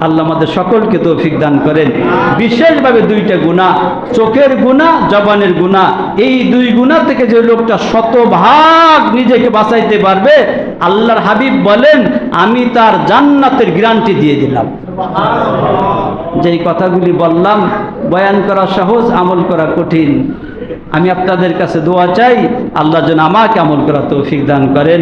আল্লাহ আমাদের সকলকে তৌফিক দান করেন। বিশেষভাবে 2টা গুনাহ, চোখের গুনাহ, জবানের গুনাহ, এই 2 গুনাহ থেকে যে লোকটা শতভাগ নিজেকে বাঁচাইতে পারবে, আল্লাহর হাবিব বলেন আমি তার জান্নাতের গ্যারান্টি দিয়ে দিলাম। যেই কথাগুলি বললাম, বয়ান করা সহজ, আমল করা কঠিন। আমি আপনাদের কাছে দোয়া চাই, আল্লাহ যেন আমাকে আমল করা তৌফিক দান করেন।